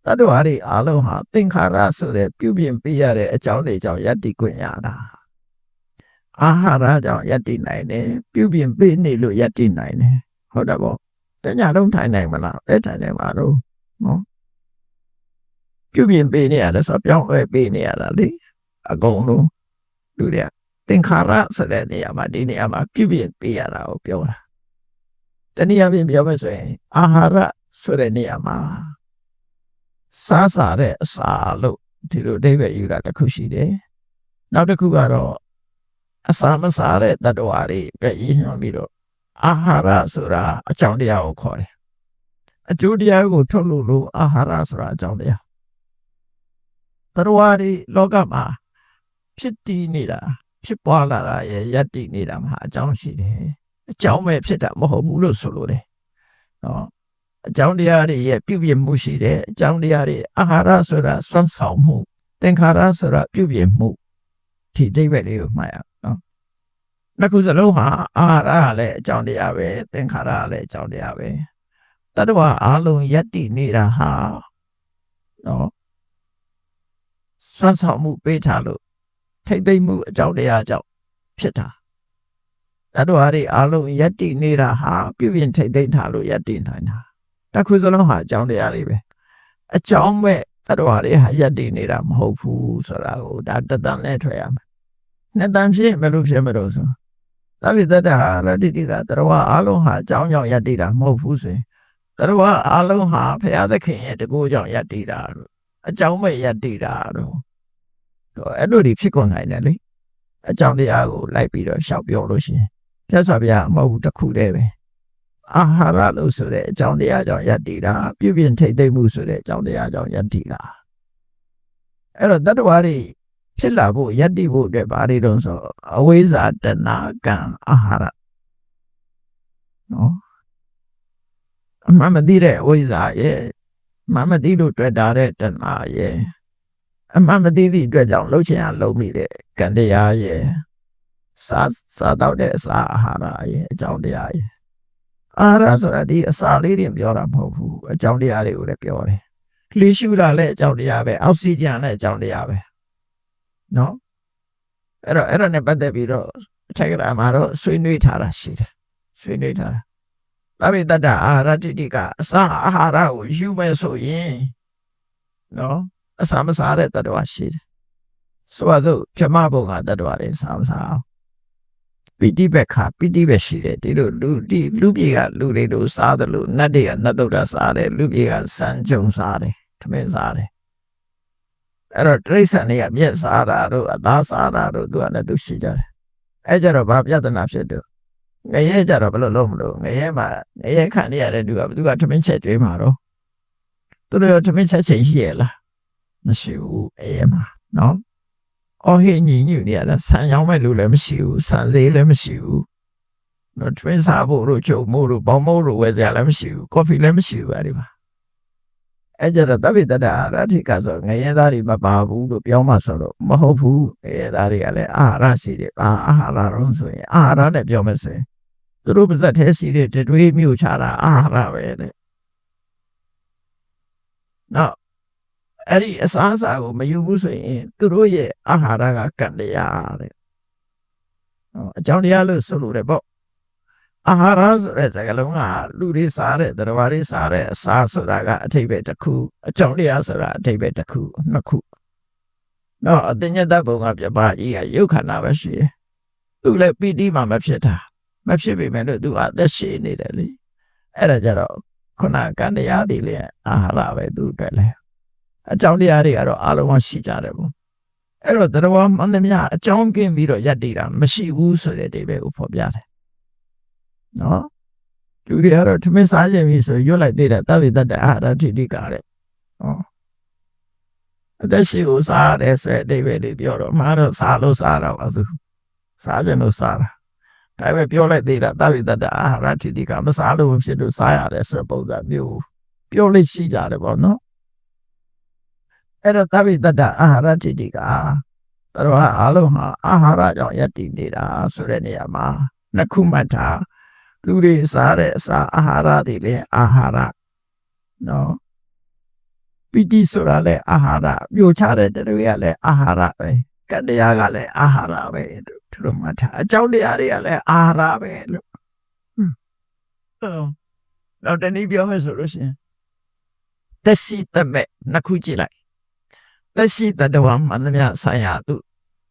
တတ္တဝါတွေအားလုံးဟာသင်္ခါရဆိုတဲ့ပြုပြင်ပေးရတဲ့အကြောင်းတွေကြောင့်ယတ္တိခွင့်ရတာအာဟာရကြောင့်ယတ္တိနိုင်တယ်ပြုပြင်ပေးနေလို့ယတ္တိနိုင်တယ်ဟုတ်တယ်ပေါ့တညလုံးထိုင်နိုင်မလားအဲ့ထိုင်နိုင်မှာတော့နော်ပြုပြင်ပေးနေရတယ်ဆိုပြောင်းလဲပေးနေရတာလေအကုန်လုံးလူတွေကသင်္ခါရဆိုတဲ့နေရာမှာဒီနေရာမှာပြုပြင်ပေးရတာကိုပြောတာတနည်းအားဖြင့်ပြောမယ်ဆိုရင်အာဟာရဆိုတဲ့နေရာမှာစားစားတဲ့အစာလို့ဒီလိုအဓိပ္ပာယ်ယူတာတစ်ခုရှိတယ်နောက်တစ်ခုကတော့အစာမစားတဲ့တတ္တဝါတွေပဲရည်ညွှန်းပြီးတော့အာဟာရဆိုတာအကြောင်းတရားကိုခေါ်တယ်အကျိုးတရားကိုထုတ်လို့အာဟာရဆိုတာအကြောင်းတရားတတ္တဝါတွေလောကမှာဖြစ်တည်နေတာဖြစ်ပွားလာတာရဲ့ယတ္တိနေတာမှာအကြောင်းရှိတယ်အကြောင်းပဲဖြစ်တာမဟုတ်ဘူးလို့ဆိုလိုတယ်နော်အကြောင်းတရားတွေရဲ့ပြုပြင်မှုရှိတယ်အကြောင်းတရားတွေအာဟာရဆိုတာစွမ်းဆောင်မှုသင်္ခါရဆိုတာပြုပြင်မှုဒီအဓိပ္ပာယ်လေးကိုမှတ်ရအောင်နော်နှစ်ခုစလုံးဟာအာဟာရကလည်းအကြောင်းတရားပဲသင်္ခါရကလည်းအကြောင်းတရားပဲတတ္တဝါအားလုံးယတ္တိနေတာဟာနော်စွမ်းဆောင်မှုပေးထားလို့ထိတ်သိမ်းမှုအကြောင်းတရားကြောင့်ဖြစ်တာတတ္တဝါတွေအားလုံးယတ္တိနေတာဟာပြုပြင်ထိတ်သိမ်းထားလို့ယတ္တိနိုင်တာတစ်ခုစလုံးဟာအကြောင်းတရားတွေပဲအကြောင်းမဲ့တတ္တဝါတွေဟာယတ္တိနေတာမဟုတ်ဘူးဆိုတာကိုဒါတတန်နဲ့ထွက်ရမယ်နှစ်တန်ဖြစ်မလို့ဖြစ်မလို့ဆိုသဗ္ဗတတ္တဟာရတ္တိကတတ္တဝါအားလုံးဟာအကြောင်းကြောင့်ယတ္တိတာမဟုတ်ဘူးဆိုရင်တတ္တဝါအားလုံးဟာဘုရားသခင်ရဲ့တကူကြောင့်ယတ္တိတာလို့အကြောင်းမဲ့ယတ္တိတာလို့အဲ့လိုတွေဖြစ်ကုန်နိုင်တယ်လေအကြောင်းတရားကိုလိုက်ပြီးတော့ရှောက်ပြောလို့ရှိရင်မြတ်စွာဘုရားမဟုတ်ဘူးတစ်ခုတည်းပဲအာဟာရလို့ဆိုတဲ့အကြောင်းတရားကြောင့်ယတ္တိတာပြုပြင်ထိတ်သိမ်းမှုဆိုတဲ့အကြောင်းတရားကြောင့်ယတ္တိတာအဲ့တော့တတ္တဝါတွေဖြစ်လာဖို့ယတ္တိဖို့အတွက်ဘာတွေတုံးဆိုအဝိဇ္ဇာတဏှာကံအာဟာရနော်အမှန်မသိတဲ့အဝိဇ္ဇာရဲ့အမှန်မသိလို့တွေ့တာတဲ့တဏှာရဲ့အမှန်မသိသည့်အတွက်ကြောင့်လှုပ်ချင်ရလုံးမိတဲ့ကံတရားရဲ့စားတော့တဲ့အစာအာဟာရရဲ့အကြောင်းတရားရဲ့အာဟာရဆိုတာဒီအစာလေးတွေပြောတာမဟုတ်ဘူးအကြောင်းတရားတွေကိုလည်းပြောတယ်လေရှုတာလည်းအကြောင်းတရားပဲအောက်ဆီဂျင်လည်းအကြောင်းတရားပဲနော်အဲ့ဒါနဲ့ပတ်သက်ပြီးတော့အထက်ကရာမှာတော့ဆွေးနွေးထားတာရှိတယ်ဆွေးနွေးထားတာသဗ္ဗတတ္တအာဟာရတိတိကအစာအာဟာရကိုယူမယ်ဆိုရင်နော်အစာမစားတဲ့တတ္တဝါရှိတယ်ဆိုတော့ပြမဘုံကတတ္တဝါတွေစားမစားပိဋိဘက်ခါပိဋိဘက်ရှိတယ်ဒီလိုလူပြေကလူတွေတို့စားတယ်လို့နတ်တွေကနတ်သုဒ္ဓစားတယ်လူပြေကစံကြုံစားတယ်ထမင်းစားတယ်အဲ့တော့တိရစ္ဆာန်တွေကမြက်စားတာတို့အသားစားတာတို့သူကလည်းသူရှိကြတယ်အဲ့ကြတော့ဘာပြဿနာဖြစ်တော့ငရဲကြတော့ဘယ်လိုလုပ်မလို့ငရဲမှာငရဲခံရတဲ့သူကထမင်းချက်ကျွေးမှာတော့သူတို့ထမင်းချက်ချိန်ရှိရလားမရှိဘူးအဲ့မှာနော်အော်ဟင်းညီညွတ်နေရတာဆန်ရောင်းမဲ့လူလည်းမရှိဘူးဆန်သေးလည်းမရှိဘူးနော်တွင်းစားဖို့တို့ချုပ်မို့တို့ဘောင်းမို့တို့ဝယ်စရာလည်းမရှိဘူးကော်ဖီလည်းမရှိဘူးအဲ့ဒီမှာအဲ့ကြတော့သဗ္ဗတတ္တအာဟာရတိကဆိုငရဲသားတွေမပါဘူးလို့ပြောမှဆိုတော့မဟုတ်ဘူးငရဲသားတွေကလည်းအာဟာရရှိတယ်အာဟာရတော့ဆိုရင်အာဟာရနဲ့ပြောမယ်ဆိုရင်သူတို့ပါဇက်သေးရှိတဲ့တွေးမြို့ချတာအာဟာရပဲတဲ့နော်အဲ့ဒီအစားအစာကိုမယူဘူးဆိုရင်သူတို့ရဲ့အာဟာရကကံတရားတဲ့အကြောင်းတရားလို့ဆိုလို့တယ်ပေါ့အာဟာရဆိုတဲ့စကားလုံးကလူတွေစားတဲ့တရဝါတွေစားတဲ့အစာဆိုတာကအထိပ္ပယ်တစ်ခုအကြောင်းတရားဆိုတာအထိပ္ပယ်တစ်ခုနှစ်ခုနော်အတညတဘုံကပြပါကြီးကရုပ်ခန္ဓာပဲရှိတယ်သူလည်းပီတိမှမဖြစ်တာမဖြစ်ပေမဲ့လို့သူအသက်ရှင်နေတယ်လေအဲ့ဒါကြတော့ခုနကံတရားတွေလေအာဟာရပဲသူ့အတွက်လေအကြောင်းတရားတွေကတော့အားလုံးရှိကြတယ်ပေါ့အဲ့တော့တရားမှန်သမျှအကြောင်းကင်းပြီးတော့ယက်တည်တာမရှိဘူးဆိုတဲ့အိဗယ်ကိုဖော်ပြတယ်နော်လူတွေကတော့ထမင်းစားခြင်းပြီဆိုရွတ်လိုက်သေးတယ်သဗ္ဗတတ္တအာဟာရတိတိကတဲ့အသက်ရှိကိုစားတယ်ဆိုတဲ့အိဗယ်လေးပြောတော့မှာတော့စားလို့စားတာပါသူစားခြင်းလို့စားတာဒါပဲပြောလိုက်သေးတာသဗ္ဗတတ္တအာဟာရတိတိကမစားလို့ဖြစ်လို့စားရတယ်ဆိုတဲ့ပုံစံမျိုးပြောလို့ရှိကြတယ်ပေါ့နော်အဲ့တော့သဗ္ဗတတ္တအာဟာရတိတိကတော်အားလုံးဟာအာဟာရကြောင့်ယက်တည်နေတာဆိုတဲ့နေရာမှာနှစ်ခုမှတ်ထားလူတွေစားတဲ့အစာအာဟာရတွေလည်းအာဟာရနော် ပိတိဆိုတာလည်းအာဟာရမျိုးချတဲ့တွေကလည်းအာဟာရပဲကတရားကလည်းအာဟာရပဲသူတို့မှထားအကြောင်းတရားတွေကလည်းအာဟာရပဲလို့နောက်တနည်းပြောမယ်ဆိုလို့ရှိရင်သက်ရှိသက်မဲ့နှစ်ခုကြည့်လိုက်သက်ရှိတတဝမှန်သမျှဆိုင်ရာသူ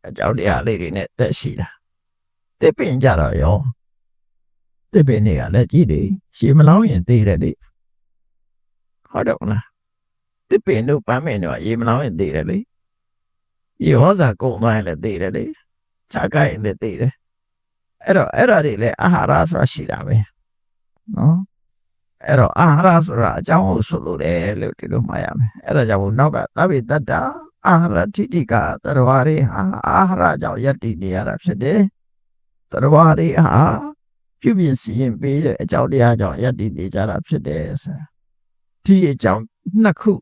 အကြောင်းတရားလေးတွေနဲ့သက်ရှိတာတစ်ပင်ကြတော့ရောတစ်ပင်တွေကလည်းကြည့်တယ်ရှည်မလောင်းရင်သေးတယ်လေဟုတ်တယ်မလားတစ်ပင်တို့ပန်းပင်တို့ရေမလောင်းရင်သေးတယ်လေရေဟောစာကုန်သွားရင်လည်းသေးတယ်လေခြားကိုက်ရင်လည်းသေးတယ်အဲ့ဒါတွေလည်းအာဟာရဆိုတာရှိတာပဲနော်အဲ့တော့အာဟာရဆိုတာအကြောင်းကိုဆိုလို့တယ်လို့ဒီလိုမှတ်ရမယ်အဲ့ဒါကြောင့်နောက်ကသဗ္ဗေတ္တအာဟာရတိတိကသရဝရိဟာအာဟာရကြောင့်ယက်တည်နေရတာဖြစ်တယ်သရဝရိဟာပြုပြင်စီရင်ပေးတဲ့အကြောင်းတရားကြောင့်ယက်တည်နေကြတာဖြစ်တယ်ဆိုတာဒီအကြောင်းနှစ်ခု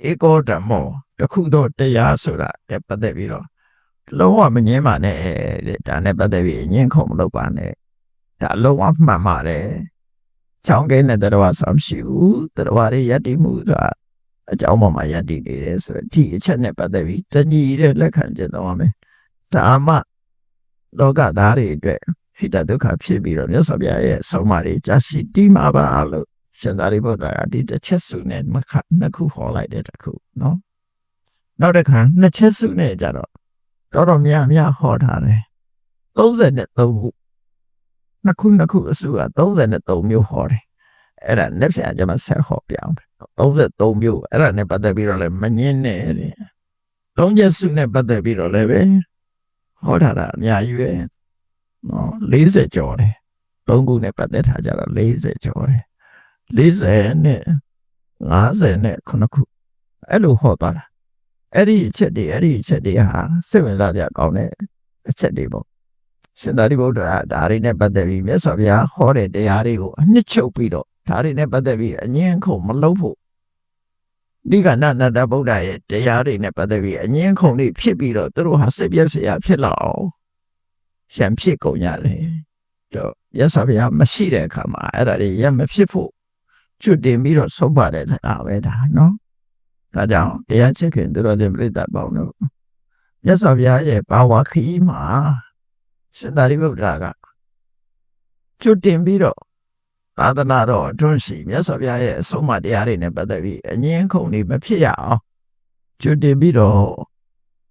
ဧကောဓမ္မောတစ်ခုတော့တရားဆိုတာနဲ့ပတ်သက်ပြီးတော့လုံးဝမငင်းပါနဲ့တဲ့ဒါနဲ့ပတ်သက်ပြီးငင်းခုံမလုပ်ပါနဲ့ဒါလုံးဝမှန်ပါတယ်ချောင်းကဲနဲ့တရားဆမ်းရှိဘူးတရားရဲ့ယက်တည်မှုဆိုတာအကြောင်းပေါ်မှာယက်တည်နေတယ်ဆိုတော့ဒီအချက်နဲ့ပတ်သက်ပြီးတညီတဲ့လက်ခံချက်တော့မယ်ဒါမှလောကသားတွေအတွက်ဟိတဒုက္ခဖြစ်ပြီးတော့မြတ်စွာဘုရားရဲ့ဆုံးမတွေကြာရှိတိမှာပါလို့ရှင်သာရိပုတ္တရာဒီတစ်ချက်စုနဲ့နှစ်ခုဟောလိုက်တဲ့တစ်ခုနော်နောက်တစ်ခါနှစ်ချက်စုနဲ့ကြတော့တော်များဟောထားတယ်33ခုနှစ်ခုအစုက33မျိုးဟောတယ်အဲ့ဒါလက်ဖြာကျမှဆက်ဟောပြအောင်33မျိုးအဲ့ဒါနဲ့ပတ်သက်ပြီးတော့လည်းမငင်းနဲ့တဲ့သုံးချက်စုနဲ့ပတ်သက်ပြီးတော့လည်းပဲဟောထားတာအများကြီးပဲနော်40ကျော်တယ်3ခုနဲ့ပတ်သက်ထားကြတော့40ကျော်တယ်40နဲ့50နဲ့9ခုအဲ့လိုဟောသွားတာအဲ့ဒီအချက်တွေဟာစိတ်ဝင်စားကြကောင်းတဲ့အချက်တွေပေါ့ရှင်သာရိပုတ္တရာဒါတွေနဲ့ပတ်သက်ပြီးမြတ်စွာဘုရားဟောတဲ့တရားတွေကိုအနှစ်ချုပ်ပြီးတော့ဒါတွေနဲ့ပတ်သက်ပြီးအငြင်းခုန်မလုပ်ဖို့ဒီကနန္ဒဗုဒ္ဓရဲ့တရားတွေနဲ့ပတ်သက်ပြီးအငြင်းခုန်တွေဖြစ်ပြီးတော့သူတို့ဟာစိတ်ပြည့်စရာဖြစ်လာအောင်ရှံဖြစ်ကုန်ရတယ်တော့မြတ်စွာဘုရားမရှိတဲ့အခါမှာအဲ့ဒါတွေရမဖြစ်ဖို့ကျွတ်တင်ပြီးတော့ဆုံးပါတဲ့စကားပဲဒါနော်ဒါကြောင့်တရားချစ်ခင်သူတော်စင်ပြိတ္တပေါင်းတို့မြတ်စွာဘုရားရဲ့ဘာဝခီးမှာရှင်သာရိပုတ္တရာကကျွတ်တင်ပြီးတော့သာသနာတော်အတွန်းရှိမြတ်စွာဘုရားရဲ့အဆုံးအမတရားတွေနဲ့ပတ်သက်ပြီးအငြင်းခုန်တွေမဖြစ်ရအောင်ကျွတ်တင်ပြီးတော့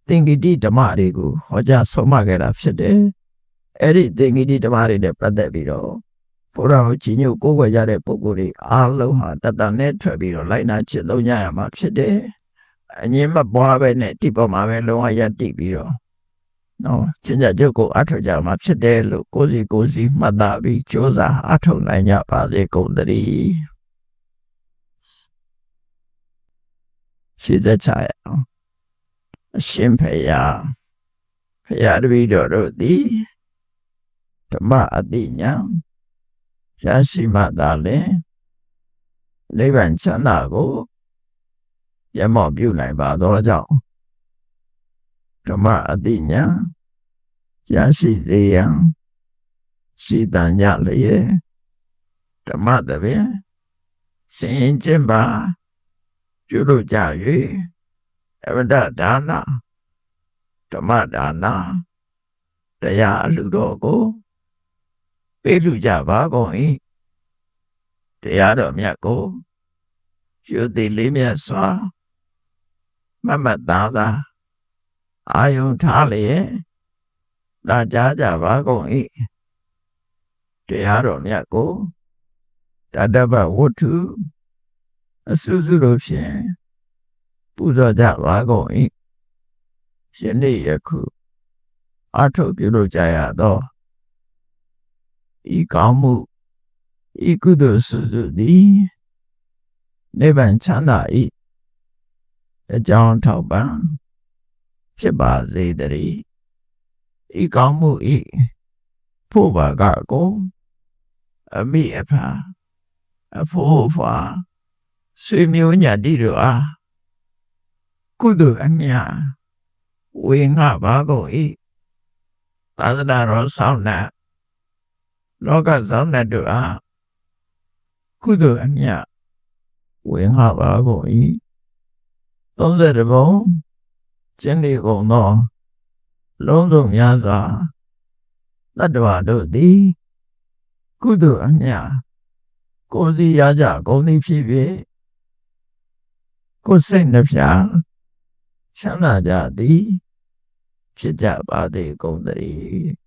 သင်္ကိတိဓမ္မတွေကိုဟောကြားဆုံးမခဲ့တာဖြစ်တယ်အဲ့ဒီသင်္ကိတိဓမ္မတွေနဲ့ပတ်သက်ပြီးတော့ဘုရားကိုကြီးညိုကိုးကွယ်ကြတဲ့ပုဂ္ဂိုလ်တွေအားလုံးဟာတတနဲ့ထွက်ပြီးတော့လိုက်နာကျင့်သုံးကြရမှာဖြစ်တယ်အငြင်းမပွားပဲနဲ့ဒီပေါ်မှာပဲလုံးဝယက်တိပြီးတော့နော်ကျင့်ကြကြုတ်ကိုအထောက်ကြမှာဖြစ်တယ်လို့ကိုယ်စီမှတ်သားပြီးကြိုးစားအထောက်နိုင်ကြပါစေကုန်သတည်းရှိစချရအောင်အရှင်ဖေယတပည့်တော်တို့သည်ဓမ္မအတိညာရရှိမှသာလေနိဗ္ဗာန်ချမ်းသာကိုရမော့ပြုနိုင်ပါသောကြောင့်ဓမ္မအတိညာရရှိစေရန်ရှိတန်ကြလျက်ဓမ္မတပင်စင်ကျင့်ပါပြုလို့ကြ၍အဝဒဒါနဓမ္မဒါနတရားလူတော်ကိုပေးလူကြပါကုန်၏တရားတော်မြတ်ကိုယူသည်လေးမြတ်စွာမမတ်သားသာအာယုံထားလျက်လာကြပါကုန်၏တရားတော်မြတ်ကိုတတ္တဗဝတ္ထုအစုစုတို့ဖြင့်ပူဇော်ကြပါကုန်၏ယနေ့ယခုအထောက်ပြုလို့ကြရသောဤကောင်းမှုဤကုသိုလ်စုစုသည်နိဗ္ဗာန်ချမ်းသာ၏အကြောင်းထောက်ပံ့ဖြစ်ပါစေတည်းဤကောင်းမှုဤဖို့ပါကကိုအမိအဖာအဖို့ဖာဆွေမျိုးညာတိတို့အားကုသိုလ်အမြတ်ဝေငှပါကုန်၏သာသနာတော်ဆောင်နာလောကဆောင်နာတို့အားကုသိုလ်အမြတ်ဝေငှပါကုန်၏ 30ဘုံကျင့်လေကုန်သောလုံးစုံများစွာတတ္တဝါတို့သည်ကုသိုလ်အမြတ်ကိုယ်စီရကြကုန်သည်ဖြစ်၍ကိုယ်စိတ်နှဖျားချမ်းသာကြသည်ဖြစ်ကြပါသည်ကုန်သတည်း